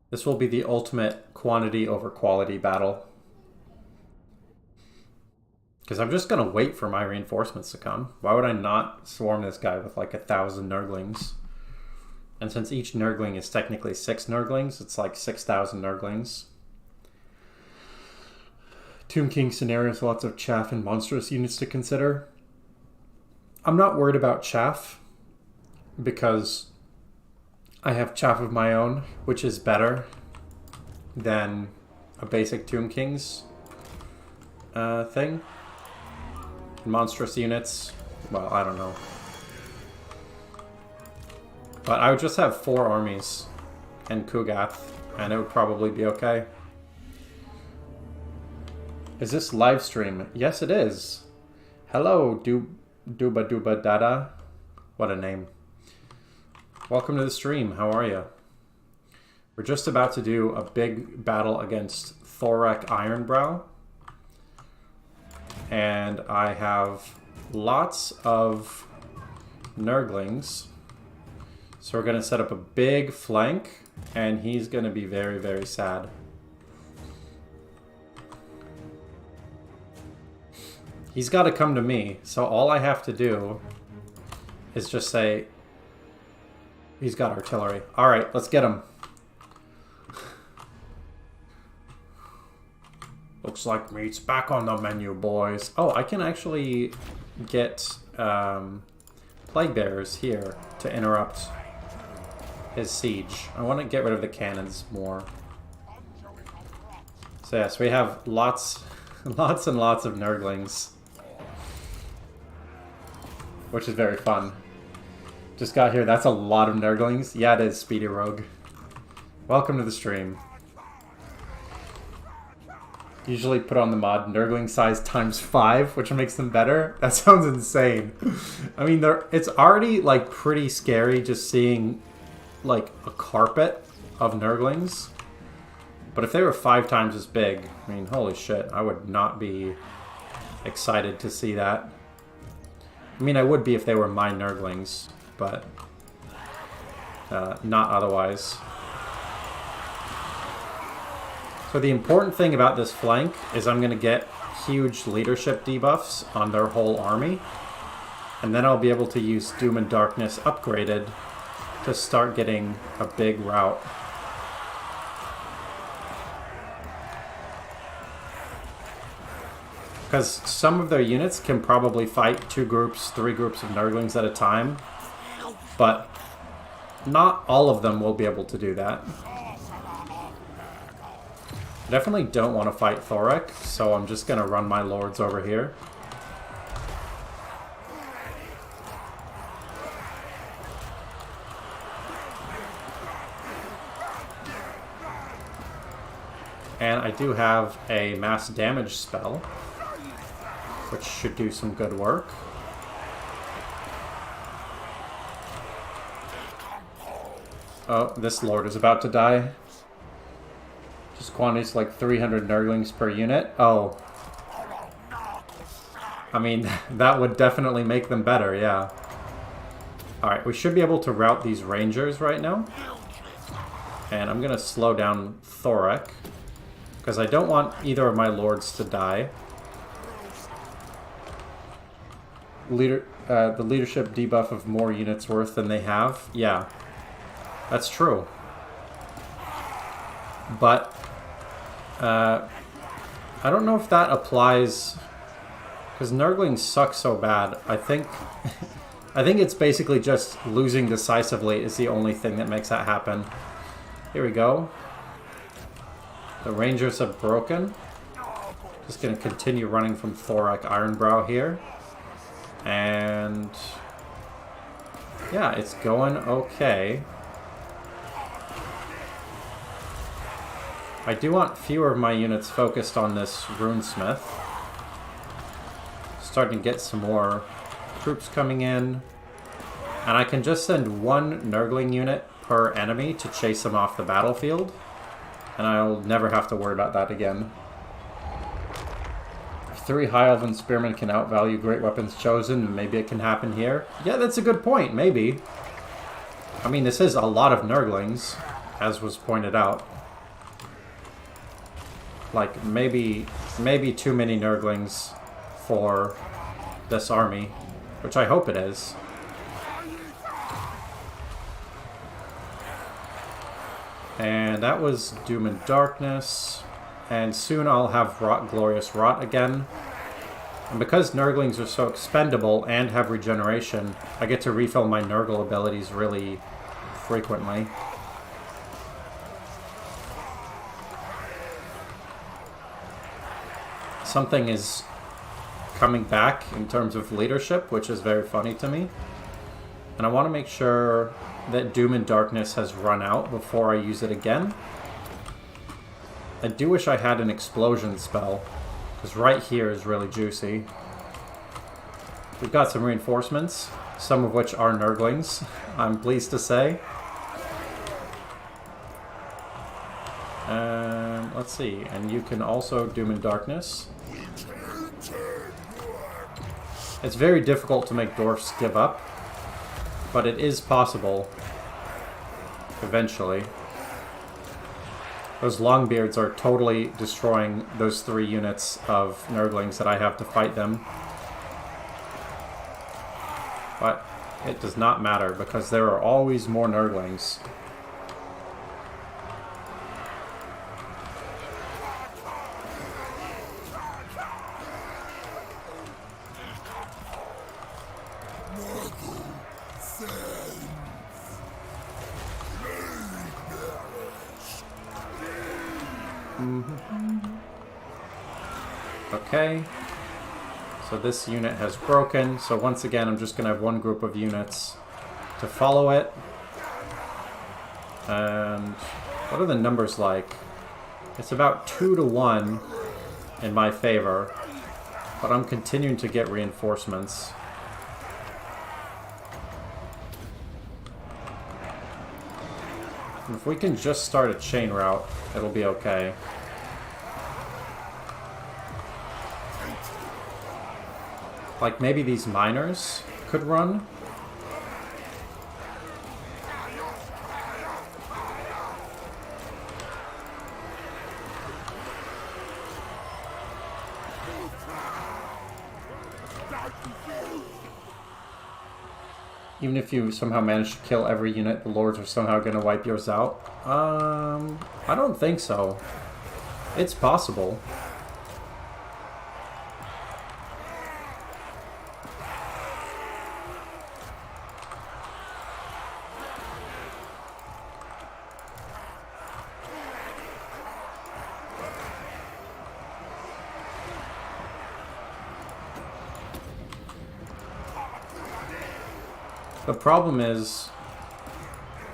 This will be the ultimate quantity over quality battle. Because I'm just going to wait for my reinforcements to come. Why would I not swarm this guy with like 1,000 Nurglings? And since each Nurgling is technically 6 Nurglings, it's like 6,000 Nurglings. Tomb King scenarios, lots of chaff and monstrous units to consider. I'm not worried about chaff, because I have chaff of my own, which is better than a basic Tomb King's thing. Monstrous units, well, I don't know. But I would just have 4 armies and Kugath, and it would probably be okay. Is this live stream? Yes, it is. Hello, Duba Duba Dada. What a name. Welcome to the stream. How are you? We're just about to do a big battle against Thorek Ironbrow. And I have lots of Nurglings. So we're going to set up a big flank, and he's going to be very, very sad. He's got to come to me, so all I have to do is just say, he's got artillery. Alright, let's get him. Looks like meat's back on the menu, boys. Oh, I can actually get plague bearers here to interrupt his siege. I want to get rid of the cannons more. So yes, we have lots and lots of Nurglings. Which is very fun. Just got here. That's a lot of Nurglings. Yeah, it is, Speedy Rogue. Welcome to the stream. Usually put on the mod Nurgling size ×5, which makes them better. That sounds insane. I mean, it's already, like, pretty scary just seeing, like, a carpet of Nurglings. But if they were 5 times as big, I mean, holy shit, I would not be excited to see that. I mean, I would be if they were my Nurglings, but not otherwise. So the important thing about this flank is I'm going to get huge leadership debuffs on their whole army. And then I'll be able to use Doom and Darkness upgraded to start getting a big rout. Because some of their units can probably fight 2 groups, 3 groups of Nurglings at a time. But not all of them will be able to do that. I definitely don't want to fight Thorek, so I'm just going to run my lords over here. And I do have a mass damage spell, which should do some good work. Oh, this lord is about to die. Just quantities like 300 Nurglings per unit. Oh. I mean, that would definitely make them better, yeah. Alright, we should be able to rout these rangers right now. And I'm going to slow down Thorek, because I don't want either of my lords to die. The leadership debuff of more units worth than they have. Yeah, that's true. But I don't know if that applies, because Nurglings suck so bad. I think it's basically just losing decisively is the only thing that makes that happen. Here we go. The Rangers have broken. Just going to continue running from Thorek Ironbrow here. And yeah, it's going okay. I do want fewer of my units focused on this Runesmith. Starting to get some more troops coming in. And I can just send 1 Nurgling unit per enemy to chase them off the battlefield. And I'll never have to worry about that again. 3 High Elven Spearmen can outvalue Great Weapons Chosen. Maybe it can happen here. Yeah, that's a good point. Maybe. I mean, this is a lot of Nurglings, as was pointed out. Like, maybe too many Nurglings for this army, which I hope it is. And that was Doom and Darkness. And soon I'll have Glorious Rot again. And because Nurglings are so expendable and have regeneration, I get to refill my Nurgle abilities really frequently. Something is coming back in terms of leadership, which is very funny to me. And I want to make sure that Doom and Darkness has run out before I use it again. I do wish I had an explosion spell, because right here is really juicy. We've got some reinforcements, some of which are Nurglings, I'm pleased to say. Let's see, and you can also Doom and Darkness. It's very difficult to make dwarfs give up, but it is possible eventually. Those longbeards are totally destroying those 3 units of Nurglings that I have to fight them. But it does not matter, because there are always more Nurglings. Okay, so this unit has broken, so once again I'm just going to have one group of units to follow it. And what are the numbers like? It's about 2 to 1 in my favor, but I'm continuing to get reinforcements. If we can just start a chain route, it'll be okay. Like, maybe these miners could run? Even if you somehow manage to kill every unit, the lords are somehow going to wipe yours out? I don't think so. It's possible. The problem is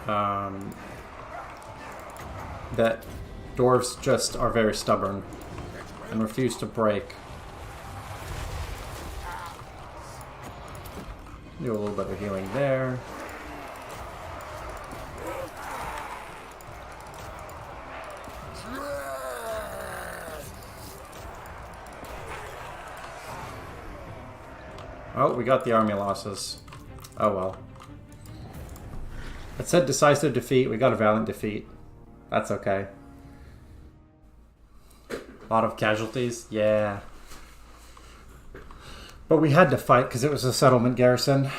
that dwarves just are very stubborn and refuse to break. Do a little bit of healing there. Oh, we got the army losses. Oh well. It said decisive defeat. We got a valiant defeat. That's okay. A lot of casualties. Yeah. But we had to fight because it was a settlement garrison.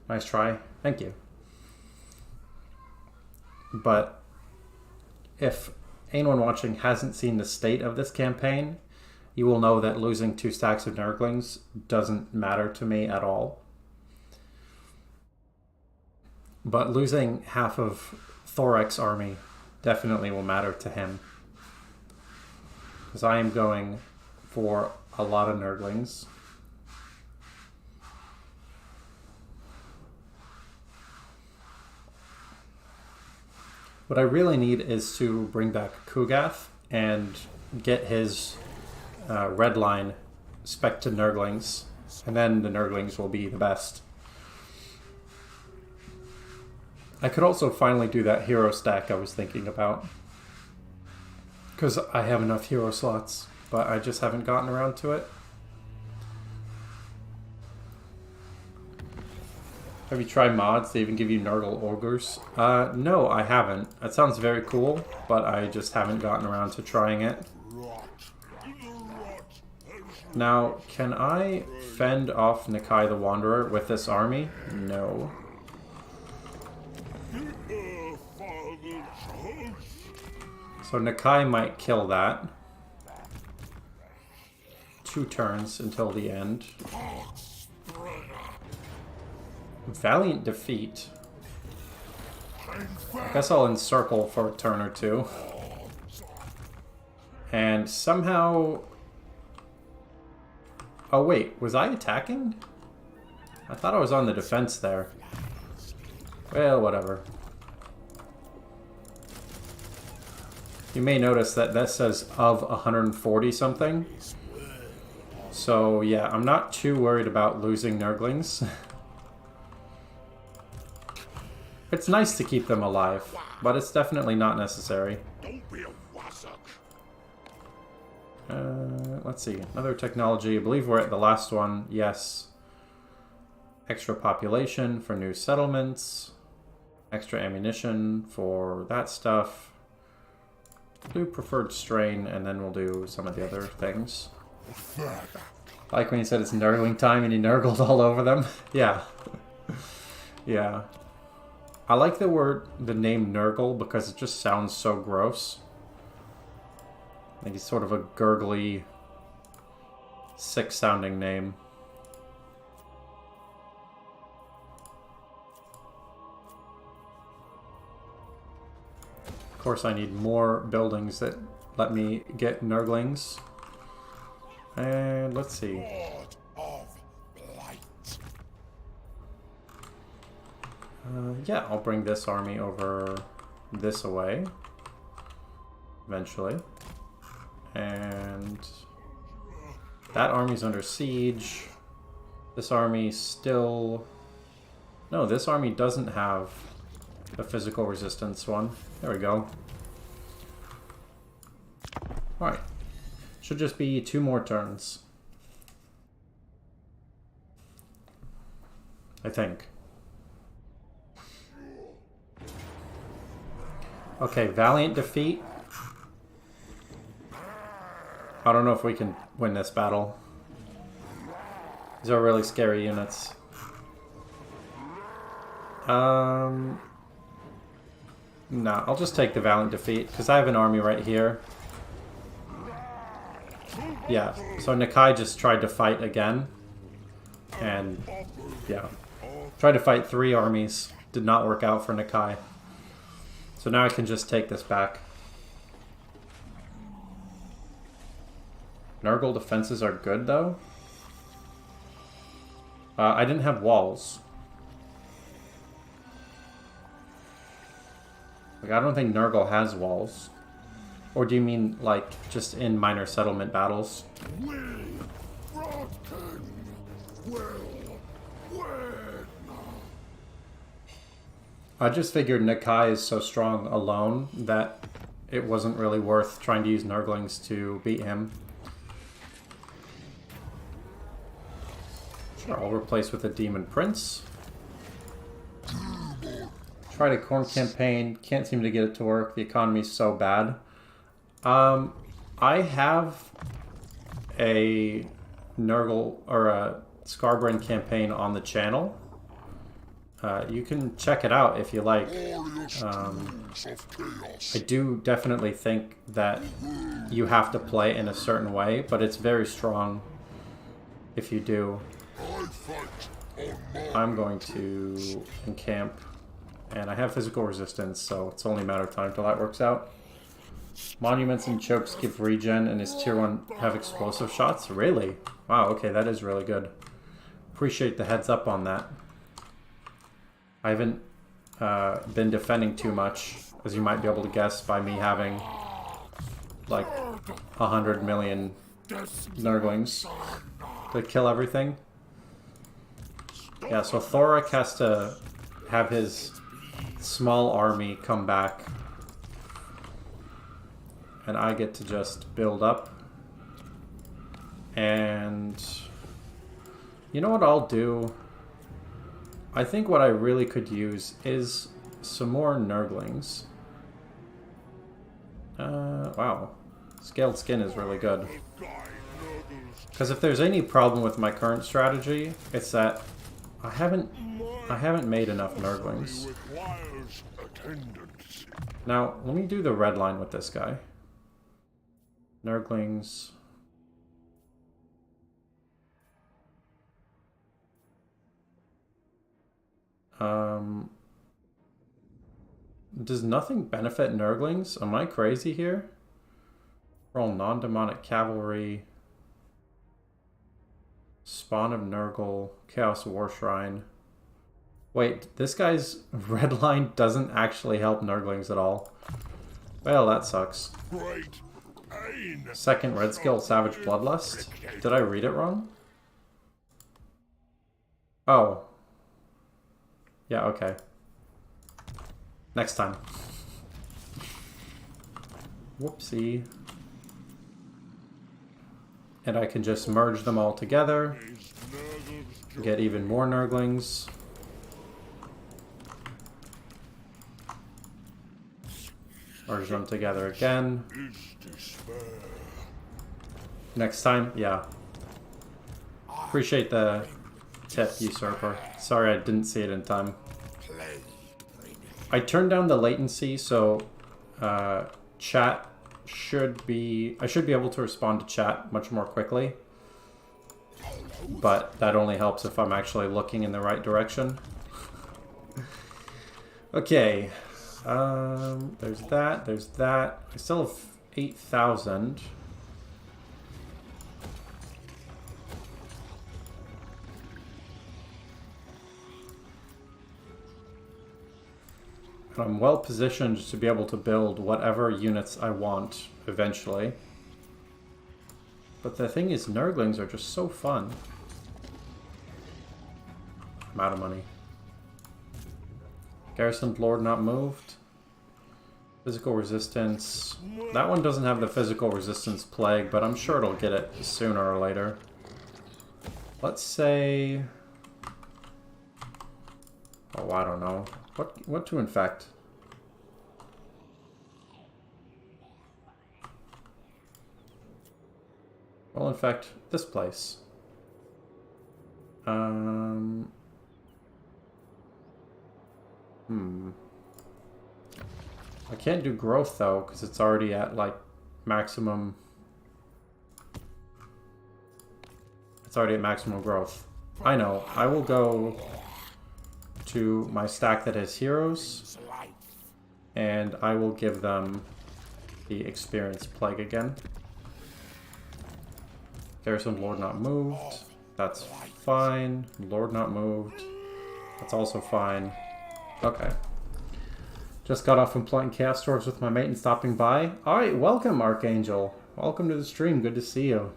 Nice try. Thank you. But if anyone watching hasn't seen the state of this campaign, you will know that losing 2 stacks of Nurglings doesn't matter to me at all. But losing half of Thorek's army definitely will matter to him. Because I am going for a lot of Nurglings. What I really need is to bring back Kugath and get his red line spec to Nurglings, and then the Nurglings will be the best. I could also finally do that hero stack I was thinking about, because I have enough hero slots, but I just haven't gotten around to it. Have you tried mods that even give you Nurgle ogres? No, I haven't. That sounds very cool, but I just haven't gotten around to trying it. Now, can I fend off Nakai the Wanderer with this army? No. So Nakai might kill that. 2 turns until the end. Valiant defeat. I guess I'll encircle for a turn or 2. And somehow... Oh wait, was I attacking? I thought I was on the defense there. Well, whatever. You may notice that this says of 140 something. So yeah, I'm not too worried about losing Nurglings. It's nice to keep them alive, but it's definitely not necessary. Let's see. Another technology. I believe we're at the last one. Yes. Extra population for new settlements. Extra ammunition for that stuff. Do preferred strain, and then we'll do some of the other things. I like when you said it's nurgling time and you nurgled all over them. Yeah. Yeah. I like the name Nurgle because it just sounds so gross. Like he's sort of a gurgly, sick-sounding name. Of course, I need more buildings that let me get Nurglings. And let's see. Yeah, I'll bring this army over this away. Eventually. And that army's under siege. This army still... No, this army doesn't have the physical resistance one. There we go. Alright. Should just be 2 more turns. I think. Okay, valiant defeat. I don't know if we can win this battle. These are really scary units. No, I'll just take the valiant defeat, because I have an army right here. Yeah, so Nakai just tried to fight again. And, yeah. Tried to fight 3 armies. Did not work out for Nakai. So now I can just take this back. Nurgle defenses are good, though. I didn't have walls. Like, I don't think Nurgle has walls. Or do you mean, like, just in minor settlement battles? I just figured Nakai is so strong alone that it wasn't really worth trying to use Nurglings to beat him. Sure, I'll replace with a Demon Prince. Tried a corn campaign, can't seem to get it to work. The economy's so bad. I have a Nurgle or a Scarbrand campaign on the channel. You can check it out if you like. I do definitely think that you have to play in a certain way, but it's very strong if you do. I'm going to encamp, and I have physical resistance, so it's only a matter of time till that works out. Monuments and chokes give regen, and his tier 1 have explosive shots? Really? Wow, okay, that is really good. Appreciate the heads up on that. I haven't been defending too much, as you might be able to guess by me having like 100 million Nurglings to kill everything. Yeah, so Thorak has to have his small army come back, and I get to just build up. And you know what I'll do? I think what I really could use is some more Nurglings. Wow. Scaled Skin is really good. Because if there's any problem with my current strategy, it's that I haven't made enough Nurglings. Now, let me do the red line with this guy. Nurglings. Does nothing benefit Nurglings? Am I crazy here? Roll non-demonic cavalry. Spawn of Nurgle. Chaos War Shrine. Wait, this guy's red line doesn't actually help Nurglings at all. Well, that sucks. Second red skill, Savage Bloodlust. Did I read it wrong? Oh. Yeah, okay. Next time. Whoopsie. And I can just merge them all together. Get even more Nurglings. Merge them together again. Next time, yeah. Appreciate the tip, Usurper. Sorry I didn't see it in time. I turned down the latency, so chat should be... I should be able to respond to chat much more quickly. But that only helps if I'm actually looking in the right direction. Okay. There's that, there's that. I still have 8,000. And I'm well positioned to be able to build whatever units I want eventually. But the thing is, Nurglings are just so fun. I'm out of money. Garrisoned Lord not moved. Physical resistance. That one doesn't have the physical resistance plague, but I'm sure it'll get it sooner or later. Let's say... Oh, I don't know. What to infect? We'll infect this place. I can't do growth though, because it's already at like maximum. It's already at maximum growth. I know. I will go to my stack that has heroes, and I will give them the experience plague again. Garrison Lord not moved. That's fine. Lord not moved. That's also fine. Okay. Just got off from playing Chaos Dwarves with my mate and stopping by. Alright, welcome Archangel. Welcome to the stream. Good to see you.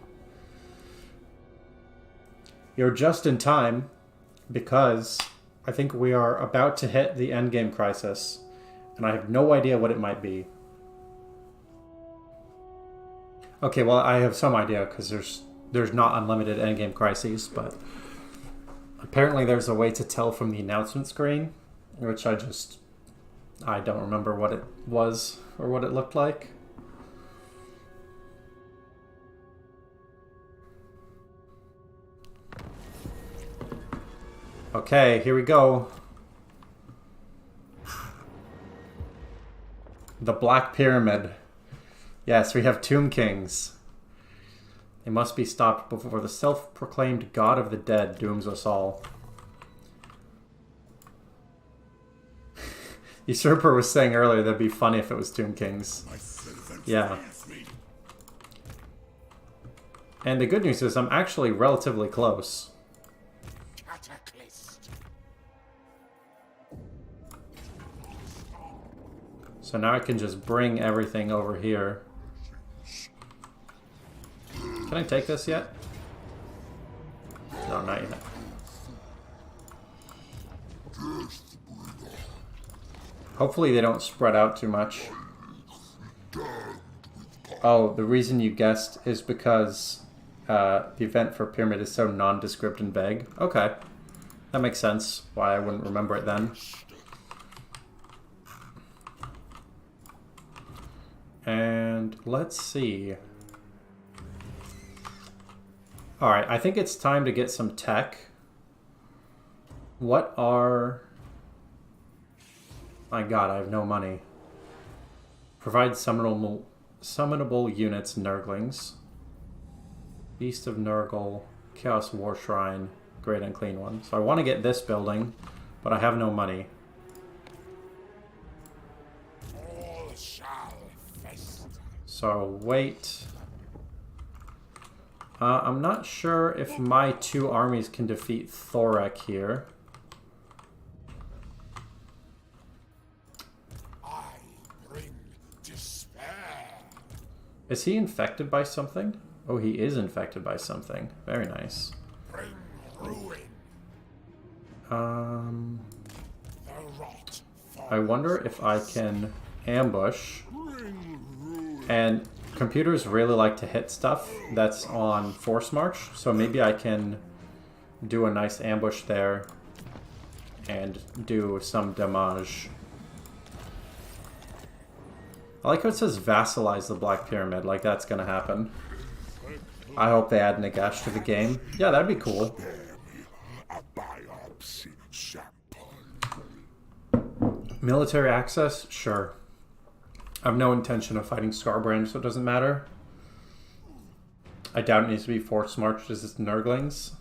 You're just in time because I think we are about to hit the endgame crisis. And I have no idea what it might be. Okay, well I have some idea because there's not unlimited endgame crises, but apparently there's a way to tell from the announcement screen, which I don't remember what it was or what it looked like. Okay, here we go. The Black Pyramid. Yes, we have Tomb Kings. They must be stopped before the self-proclaimed God of the Dead dooms us all. Usurper was saying earlier that'd be funny if it was Tomb Kings. Yeah. And the good news is I'm actually relatively close. So now I can just bring everything over here. Can I take this yet? No, not yet. Hopefully they don't spread out too much. Oh, the reason you guessed is because the event for Pyramid is so nondescript and vague. Okay. That makes sense why I wouldn't remember it then. And let's see. Alright, I think it's time to get some tech. What are... My god, I have no money. Provide summonable units, Nurglings. Beast of Nurgle, Chaos War Shrine, Great Unclean One. So I want to get this building, but I have no money. So I'll wait. I'm not sure if my two armies can defeat Thorek here. Is he infected by something? Oh, he is infected by something. Very nice. I wonder if I can ambush. And computers really like to hit stuff that's on force march, so maybe I can do a nice ambush there and do some damage. I like how it says vassalize the Black Pyramid, like that's gonna happen. I hope they add Nagash to the game. Yeah, that'd be cool. Military access? Sure. I have no intention of fighting Scarbrand, so it doesn't matter. I doubt it needs to be force marched as it's Nurglings.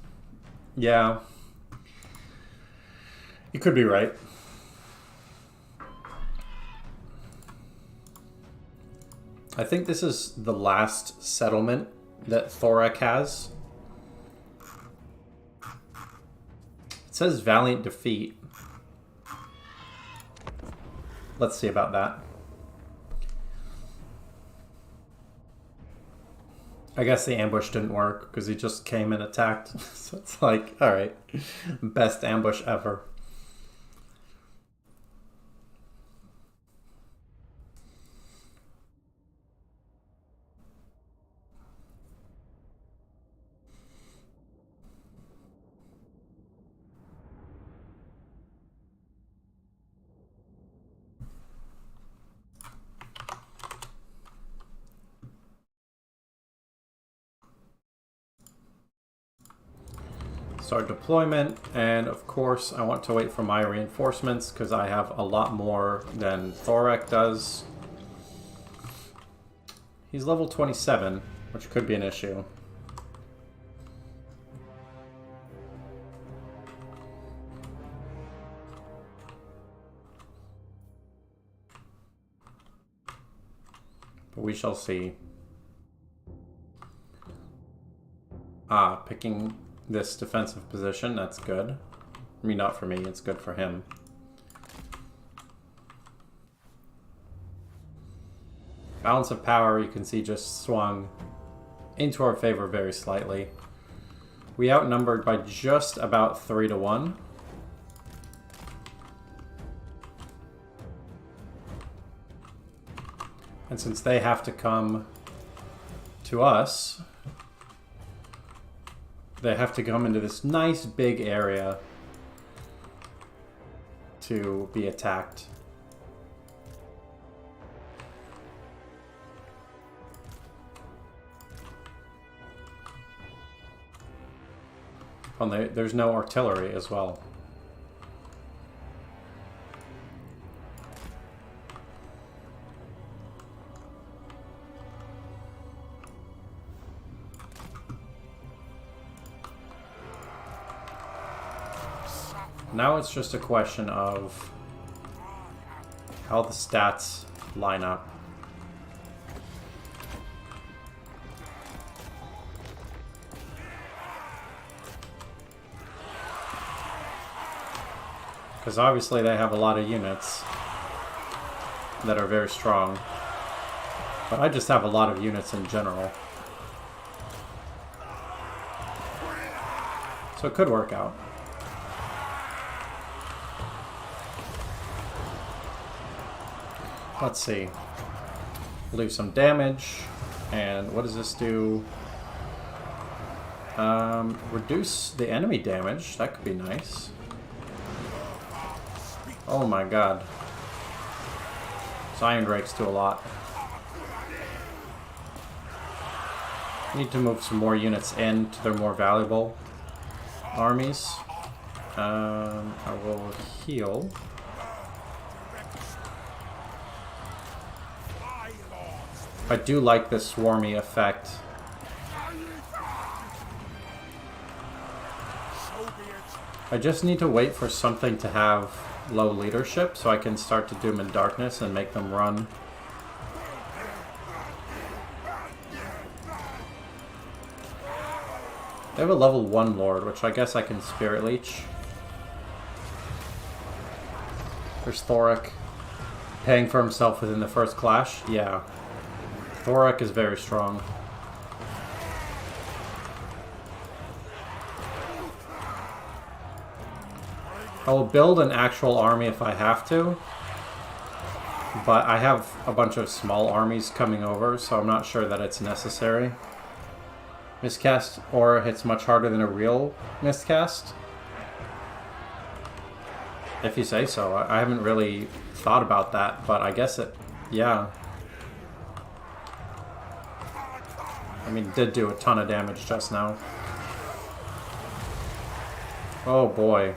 Yeah. You could be right. I think this is the last settlement that Thorek has. It says Valiant Defeat. Let's see about that. I guess the ambush didn't work because he just came and attacked. So it's like, alright, best ambush ever. Start deployment, and of course I want to wait for my reinforcements because I have a lot more than Thorek does. He's level 27, which could be an issue. But we shall see. Picking this defensive position, that's good. I mean, not for me, it's good for him. Balance of power, you can see, just swung into our favor very slightly. We outnumbered by just about 3 to 1. And since they have to come to us, they have to come into this nice big area to be attacked. Oh, there's no artillery as well. Now it's just a question of how the stats line up. Because obviously they have a lot of units that are very strong. But I just have a lot of units in general. So it could work out. Let's see. We'll do some damage. And what does this do? Reduce the enemy damage. That could be nice. Oh my god. Iron Drakes do a lot. Need to move some more units in to their more valuable armies. I will heal. I do like this swarmy effect. I just need to wait for something to have low leadership so I can start to Doom and Darkness and make them run. They have a level 1 Lord, which I guess I can Spirit Leech. There's Thorek paying for himself within the first clash. Yeah. Thorek is very strong. I will build an actual army if I have to, But I have a bunch of small armies coming over, so I'm not sure that it's necessary. Miscast aura hits much harder than a real miscast. If you say so. I haven't really thought about that, but I guess it... yeah. I mean, it did do a ton of damage just now. Oh boy.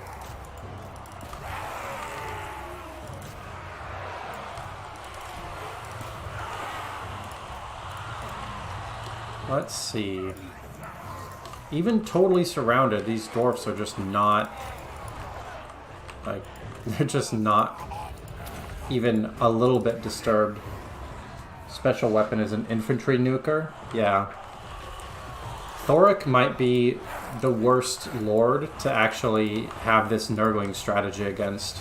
Let's see. Even totally surrounded, these dwarfs are just not... like, they're just not even a little bit disturbed. Special weapon is an infantry nuker. Yeah. Thoric might be the worst lord to actually have this Nurgling strategy against.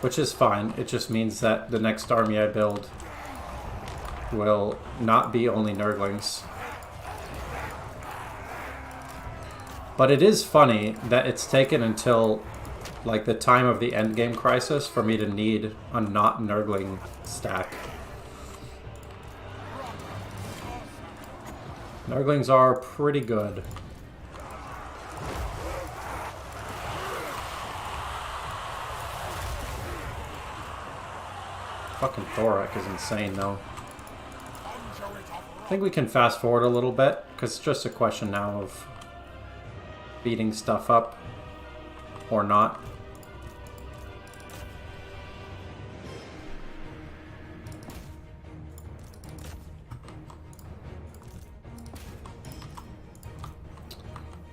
Which is fine. It just means that the next army I build will not be only Nurglings. But it is funny that it's taken until like the time of the endgame crisis for me to need a not Nurgling stack. Nurglings are pretty good. Fucking Thoric is insane though. I think we can fast forward a little bit, because it's just a question now of beating stuff up or not.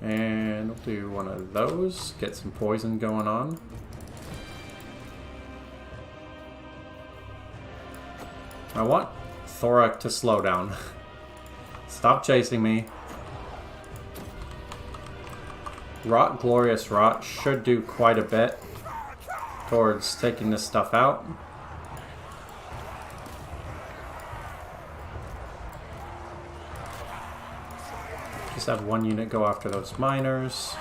And we'll do one of those, get some poison going on. I want Thoric to slow down. Stop chasing me. Rot, Glorious Rot should do quite a bit towards taking this stuff out. Just have one unit go after those miners.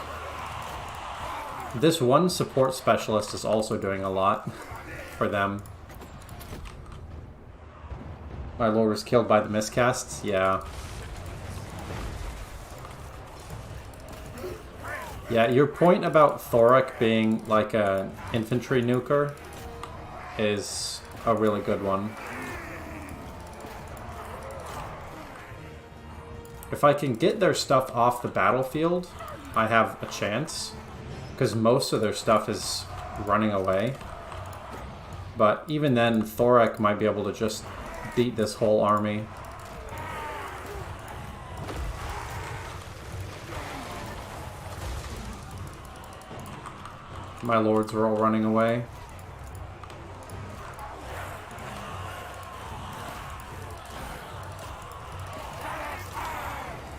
This one support specialist is also doing a lot for them. My lord was killed by the miscasts? Yeah. Yeah, your point about Thoric being like an infantry nuker is a really good one. If I can get their stuff off the battlefield, I have a chance. Because most of their stuff is running away. But even then, Thoric might be able to just beat this whole army. My lords are all running away.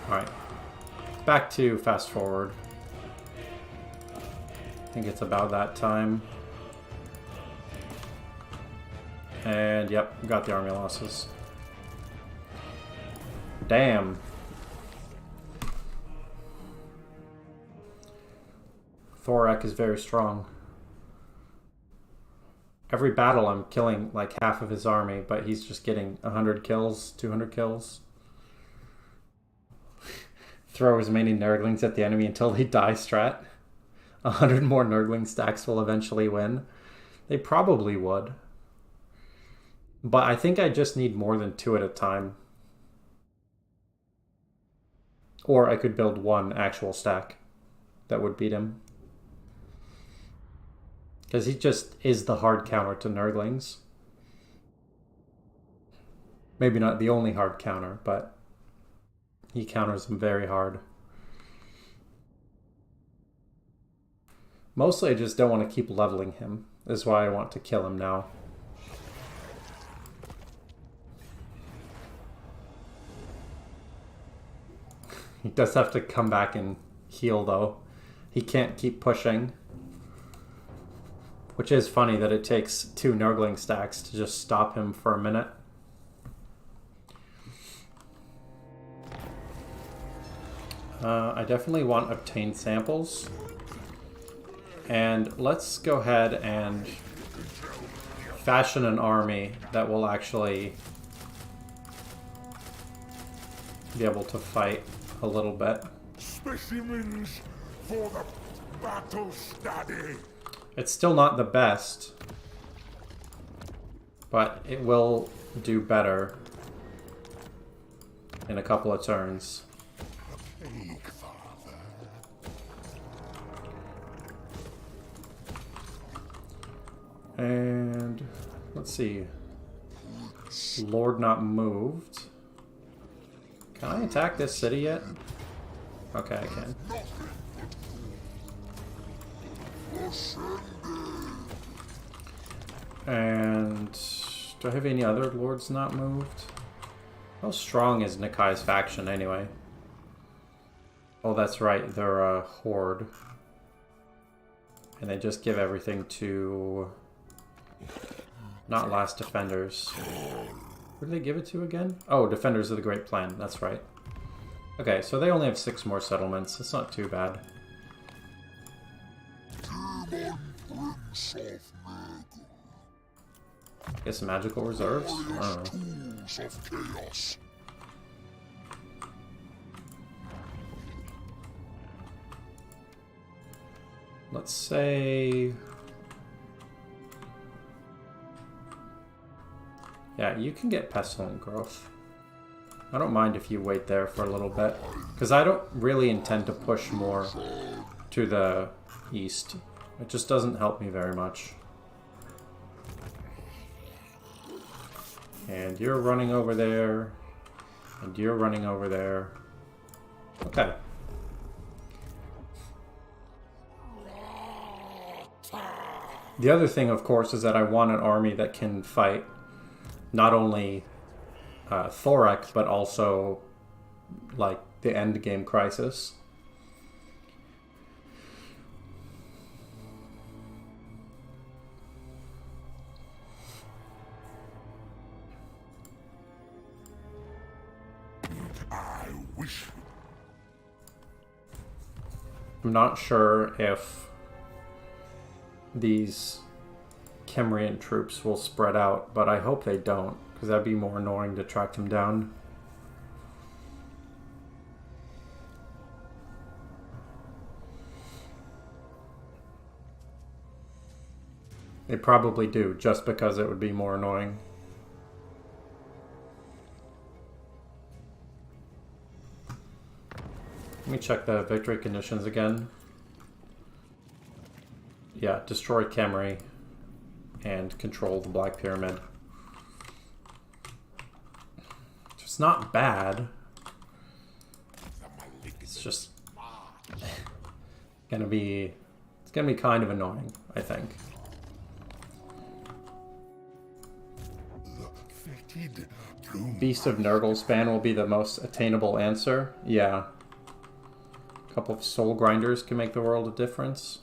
Alright. Back to fast forward. I think it's about that time. And yep, got the army losses. Damn. Thoric is very strong. Every battle I'm killing like half of his army, but he's just getting 100 kills, 200 kills. Throw as many Nurglings at the enemy until they die strat. 100 more Nurgling stacks will eventually win. They probably would. But I think I just need more than 2 at a time. Or I could build 1 actual stack that would beat him. Because he just is the hard counter to Nurglings. Maybe not the only hard counter, but he counters them very hard. Mostly I just don't want to keep leveling him. That's why I want to kill him now. He does have to come back and heal though. He can't keep pushing. Which is funny that it takes 2 Nurgling stacks to just stop him for a minute. I definitely want obtained samples. And let's go ahead and fashion an army that will actually be able to fight a little bit. Specimens for the battle study. It's still not the best, but it will do better in a couple of turns. Plaguefather. And let's see. Lord not moved. Can I attack this city yet? Okay, I can. And do I have any other lords not moved? How strong is Nikai's faction anyway? Oh, that's right, they're a horde. And they just give everything to... not last defenders. Who do they give it to again? Oh, defenders of the Great Plan, that's right. Okay, so they only have 6 more settlements. It's not too bad. Get some magical reserves? I don't know. Tools of chaos. Let's say... yeah, you can get pestilent growth. I don't mind if you wait there for a little bit, because I don't really intend to push more to the east. It just doesn't help me very much. And you're running over there, and you're running over there. Okay. The other thing, of course, is that I want an army that can fight not only Thorak, but also, like, the end game crisis. I wish. I'm not sure if these Kemrian troops will spread out, but I hope they don't, because that'd be more annoying to track them down. They probably do, just because it would be more annoying. Let me check the victory conditions again. Yeah, destroy Kemri and control the Black Pyramid. It's not bad. It's just gonna be kind of annoying, I think. Beast of Nurgle span will be the most attainable answer. Yeah. A couple of soul grinders can make the world of difference.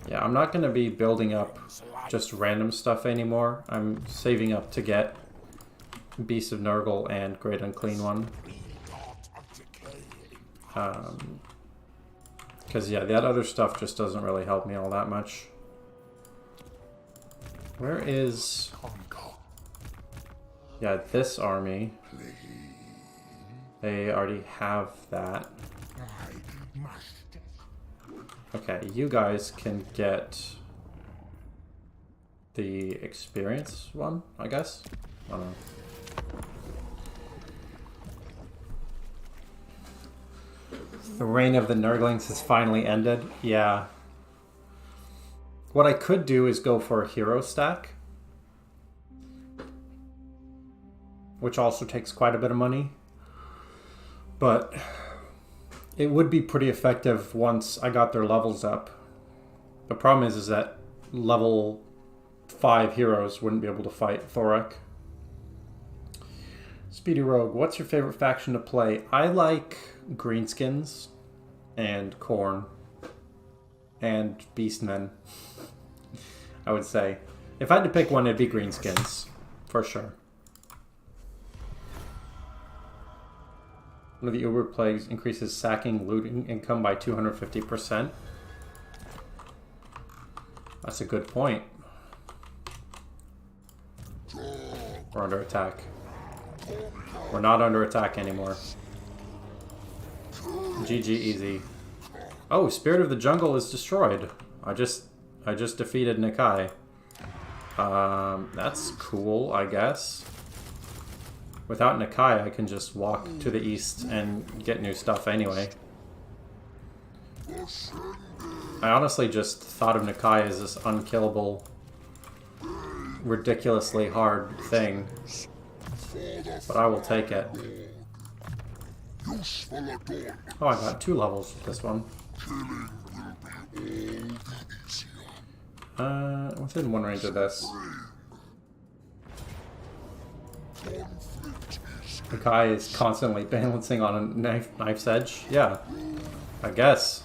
Yeah, I'm not going to be building up just random stuff anymore. I'm saving up to get Beast of Nurgle and Great Unclean One. Because, yeah, that other stuff just doesn't really help me all that much. Where is... yeah, this army. They already have that. Okay, you guys can get the experience one, I guess? I don't know. The reign of the Nurglings has finally ended. Yeah. What I could do is go for a hero stack, which also takes quite a bit of money. But it would be pretty effective once I got their levels up. The problem is that level 5 heroes wouldn't be able to fight Thorak. Speedy Rogue, what's your favorite faction to play? I like Greenskins and Khorne and Beastmen, I would say. If I had to pick one, it'd be Greenskins, for sure. One of the Uber plagues increases sacking looting income by 250%. That's a good point. We're under attack. We're not under attack anymore. GG easy. Oh, Spirit of the Jungle is destroyed. I just defeated Nikai. That's cool, I guess. Without Nikai, I can just walk to the east and get new stuff anyway. I honestly just thought of Nikai as this unkillable, ridiculously hard thing. But I will take it. Oh, I got 2 levels with this one. Within 1 range of this. The guy is constantly balancing on a knife's edge. Yeah, I guess.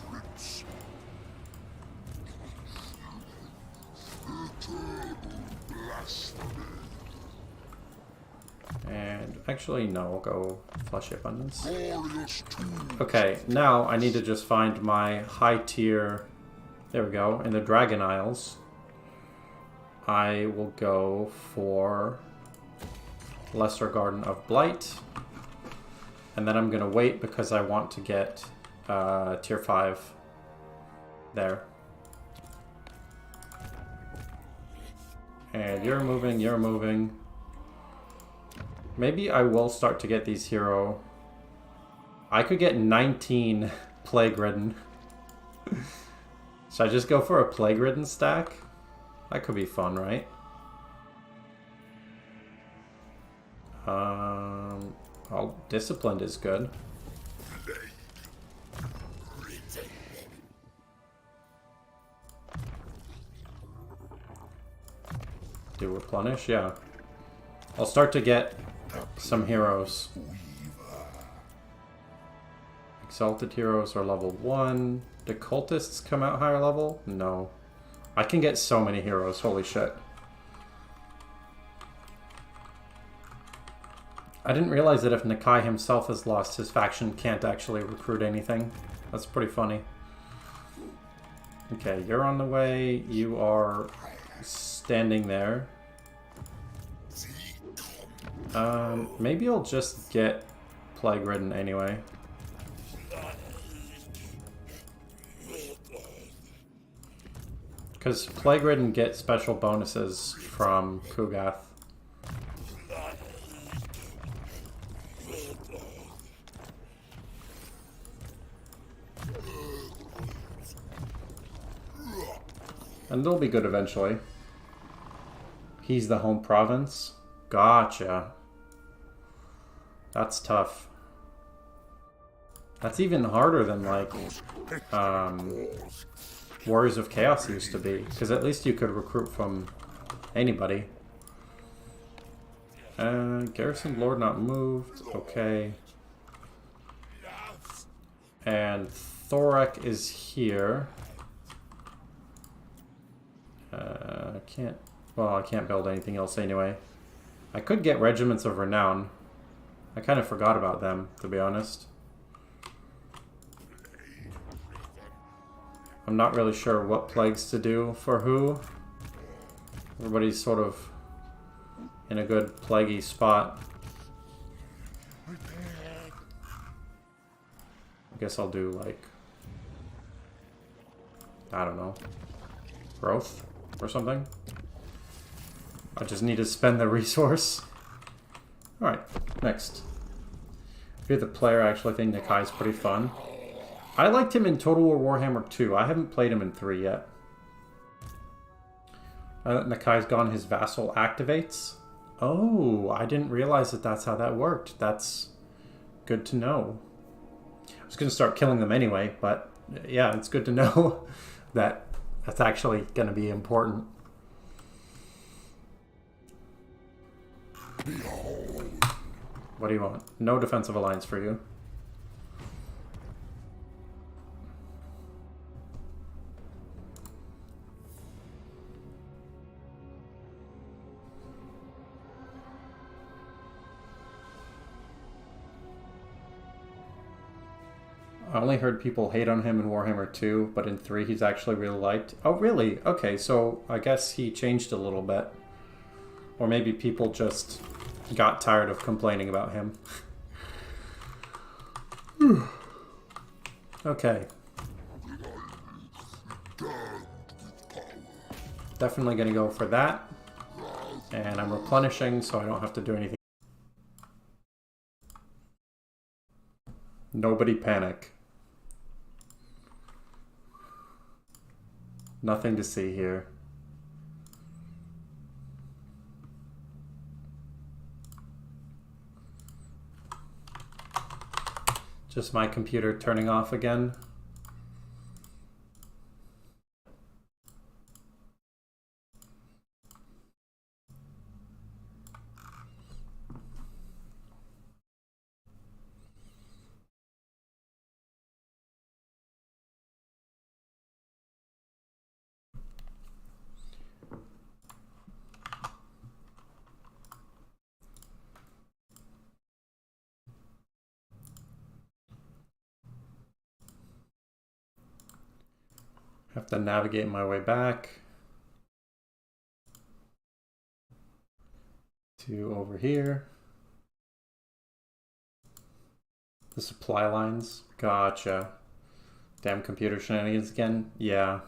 And actually, no, we'll go Fleshy Abundance. Okay, now I need to just find my high tier. There we go. In the Dragon Isles, I will go for Lesser Garden of Blight. And then I'm going to wait because I want to get tier 5 there. And you're moving, you're moving. Maybe I will start to get these hero. I could get 19 Plague-Ridden. Should I just go for a Plague-Ridden stack? That could be fun, right? Oh, Disciplined is good. Do replenish? Yeah. I'll start to get some heroes. Exalted heroes are level 1. Do cultists come out higher level? No. I can get so many heroes, holy shit. I didn't realize that if Nikai himself has lost, his faction can't actually recruit anything. That's pretty funny. Okay, you're on the way. You are standing there. Maybe I'll just get Plague-Ridden anyway. Because Plague-Ridden get special bonuses from Kugath. And they'll be good eventually. He's the home province. Gotcha. That's tough. That's even harder than, like, Warriors of Chaos used to be. Because at least you could recruit from anybody. Garrison Lord not moved. Okay. And Thorek is here. I can't build anything else anyway. I could get Regiments of Renown. I kind of forgot about them, to be honest. I'm not really sure what plagues to do for who. Everybody's sort of in a good plaguey spot. I guess I'll do, like, I don't know, growth or something. I just need to spend the resource. Alright, next. If you're the player, I actually think Nikai's pretty fun. I liked him in Total War Warhammer 2. I haven't played him in 3 yet. Nikai's gone, his vassal activates. Oh, I didn't realize that that's how that worked. That's good to know. I was going to start killing them anyway, but yeah, it's good to know that that's actually going to be important. What do you want? No defensive alliance for you. I only heard people hate on him in Warhammer 2, but in 3 he's actually really liked. Oh, really? Okay, so I guess he changed a little bit. Or maybe people just got tired of complaining about him. Okay. Definitely gonna go for that. And I'm replenishing so I don't have to do anything. Nobody panic. Nothing to see here. Just my computer turning off again. Have to navigate my way back to over here. The supply lines. Gotcha. Damn computer shenanigans again. Yeah.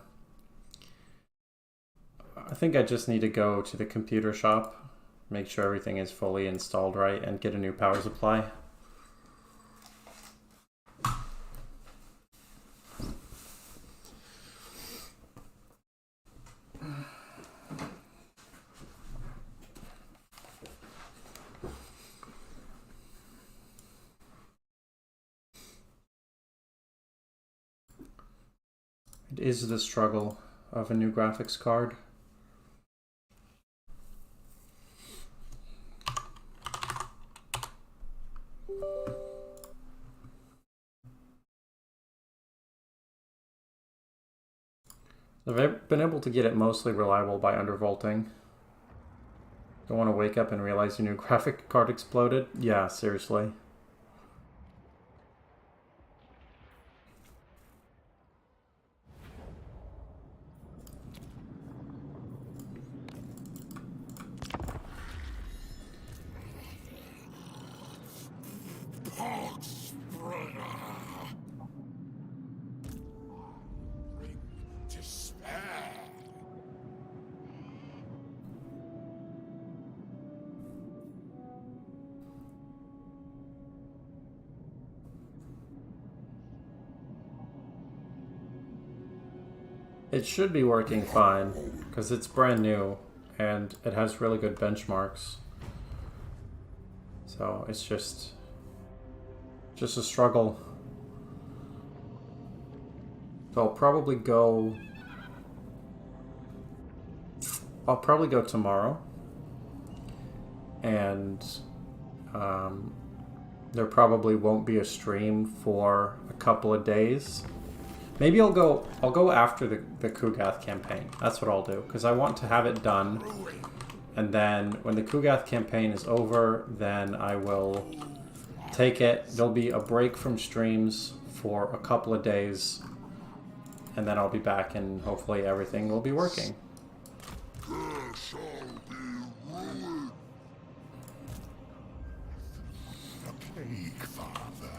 I think I just need to go to the computer shop, make sure everything is fully installed right, and get a new power supply. It is the struggle of a new graphics card. I've been able to get it mostly reliable by undervolting. Don't want to wake up and realize your new graphic card exploded? Yeah, seriously. It should be working fine, because it's brand new, and it has really good benchmarks. So it's just a struggle. So I'll probably go tomorrow, and there probably won't be a stream for a couple of days. Maybe I'll go after the Kugath campaign. That's what I'll do, because I want to have it done. And then when the Kugath campaign is over, then I will take it. There'll be a break from streams for a couple of days. And then I'll be back and hopefully everything will be working. There shall be ruin. The Plaguefather.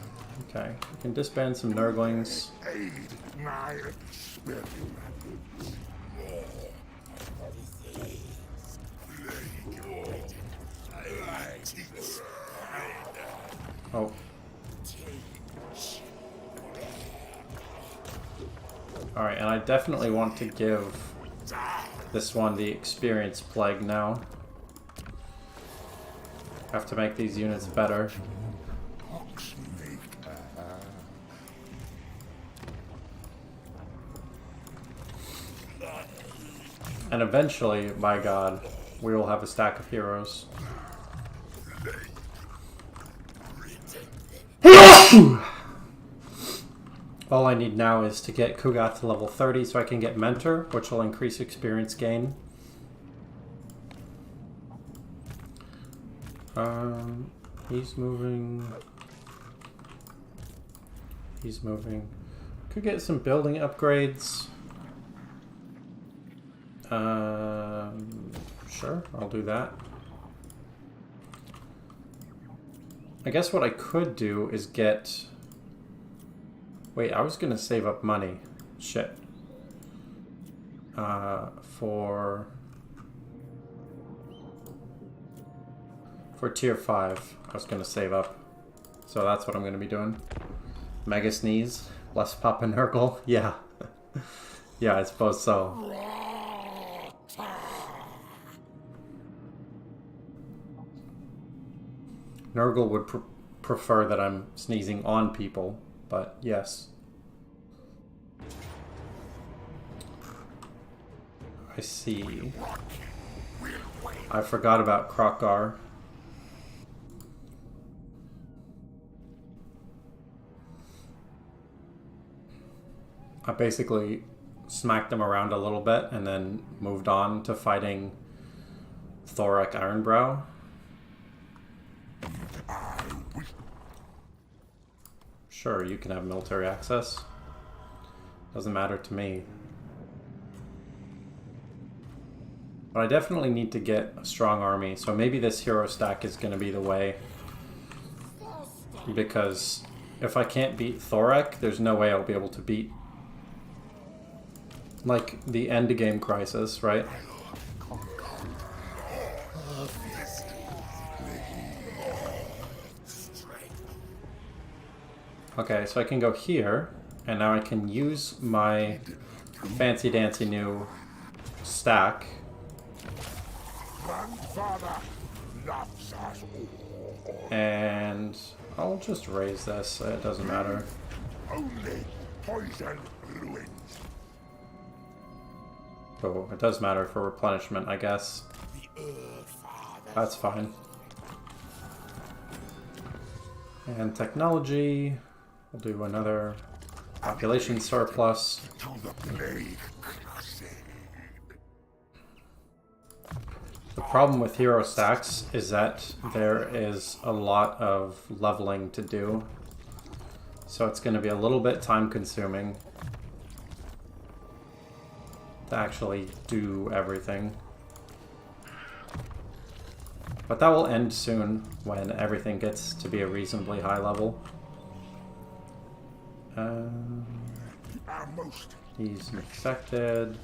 Okay, we can disband some Nurglings. Aid my experiments. Oh. Alright, and I definitely want to give this one the experience plague now. Have to make these units better. And eventually, my god, we will have a stack of heroes. All I need now is to get Kugath to level 30 so I can get Mentor, which will increase experience gain. He's moving... He's moving. Could get some building upgrades. Sure, I'll do that. I guess what I could do is get... Wait, I was going to save up money. Shit. For tier 5, I was going to save up. So that's what I'm going to be doing. Mega Sneeze, less Papa Nurgle. Yeah. Yeah, I suppose so. Nurgle would prefer that I'm sneezing on people, but yes. I see. I forgot about Krokgar. I basically smacked him around a little bit and then moved on to fighting Thorak Ironbrow. Sure, you can have military access. Doesn't matter to me. But I definitely need to get a strong army, so maybe this hero stack is going to be the way. Because if I can't beat Thorak, there's no way I'll be able to beat, like, the end game crisis, right? Okay, so I can go here, and now I can use my fancy dancy new stack. And I'll just raise this, it doesn't matter. Only poison ruins. Oh, it does matter for replenishment, I guess. That's fine. And technology, we'll do another population surplus. The problem with hero stacks is that there is a lot of leveling to do. So it's going to be a little bit time consuming to actually do everything. But that will end soon when everything gets to be a reasonably high level. He's infected.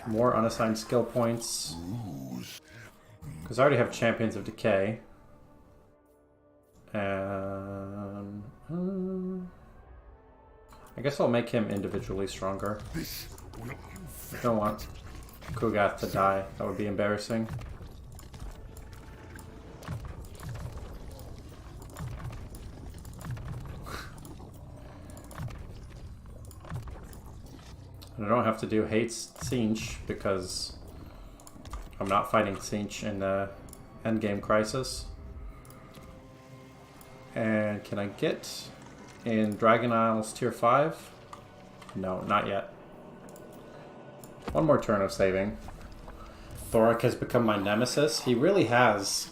More unassigned skill points. Because I already have Champions of Decay. And I guess I'll make him individually stronger. I don't want Kugath to die. That would be embarrassing. And I don't have to do Hates Tzeentch because I'm not fighting Tzeentch in the endgame crisis. And can I get in Dragon Isles tier 5? No, not yet. One more turn of saving. Thorak has become my nemesis. He really has.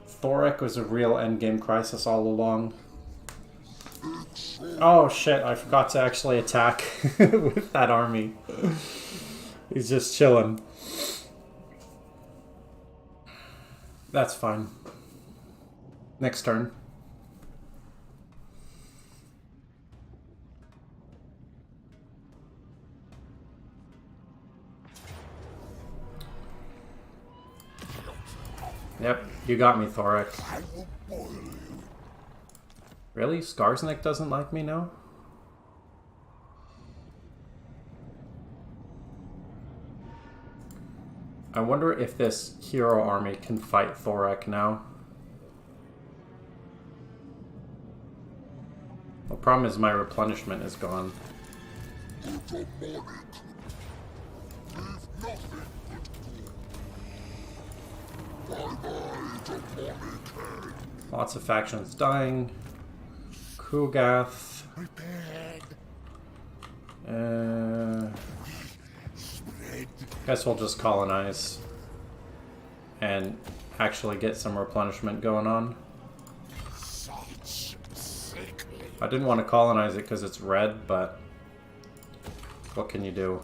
Thorak was a real endgame crisis all along. Oh shit, I forgot to actually attack with that army. He's just chilling. That's fine. Next turn. Yep, you got me, Thorak. Really? Skarsnik doesn't like me now? I wonder if this hero army can fight Thorak now. The problem is my replenishment is gone. Lots of factions dying. Kugath. Guess we'll just colonize and actually get some replenishment going on. I didn't want to colonize it because it's red, but what can you do?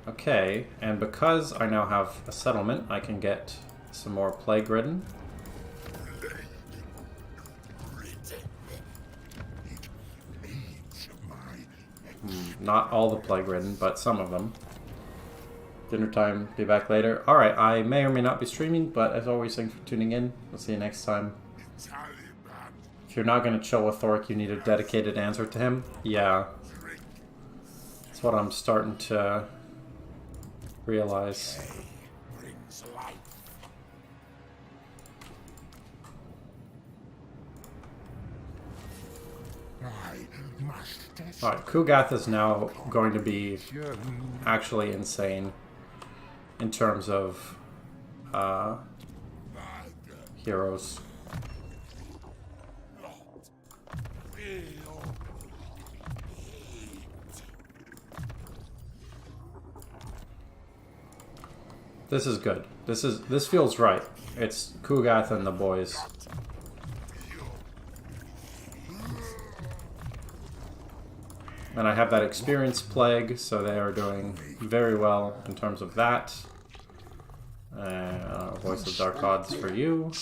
Okay, and because I now have a settlement, I can get some more plague ridden. Not all the plague ridden, but some of them. Dinner time, be back later. Alright, I may or may not be streaming, but as always, thanks for tuning in. We'll see you next time. If you're not going to chill with Thork, you need a dedicated answer to him. Yeah. That's what I'm starting to realize. Alright, Kugath is now going to be actually insane in terms of heroes. This is good. This feels right. It's Kugath and the boys. And I have that experience plague, so they are doing very well in terms of that. Voice of Dark Gods for you.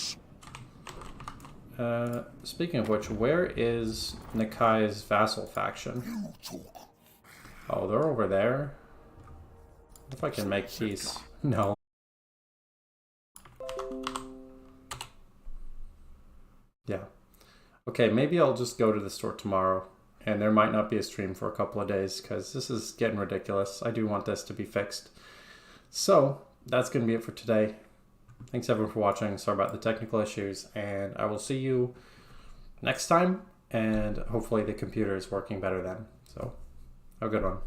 Speaking of which, where is Nikai's vassal faction? Oh, they're over there. What if I can make peace? No. Yeah. Okay, maybe I'll just go to the store tomorrow. And there might not be a stream for a couple of days because this is getting ridiculous. I do want this to be fixed. So, that's going to be it for today. Thanks everyone for watching. Sorry about the technical issues. And I will see you next time. And hopefully the computer is working better then. So, have a good one.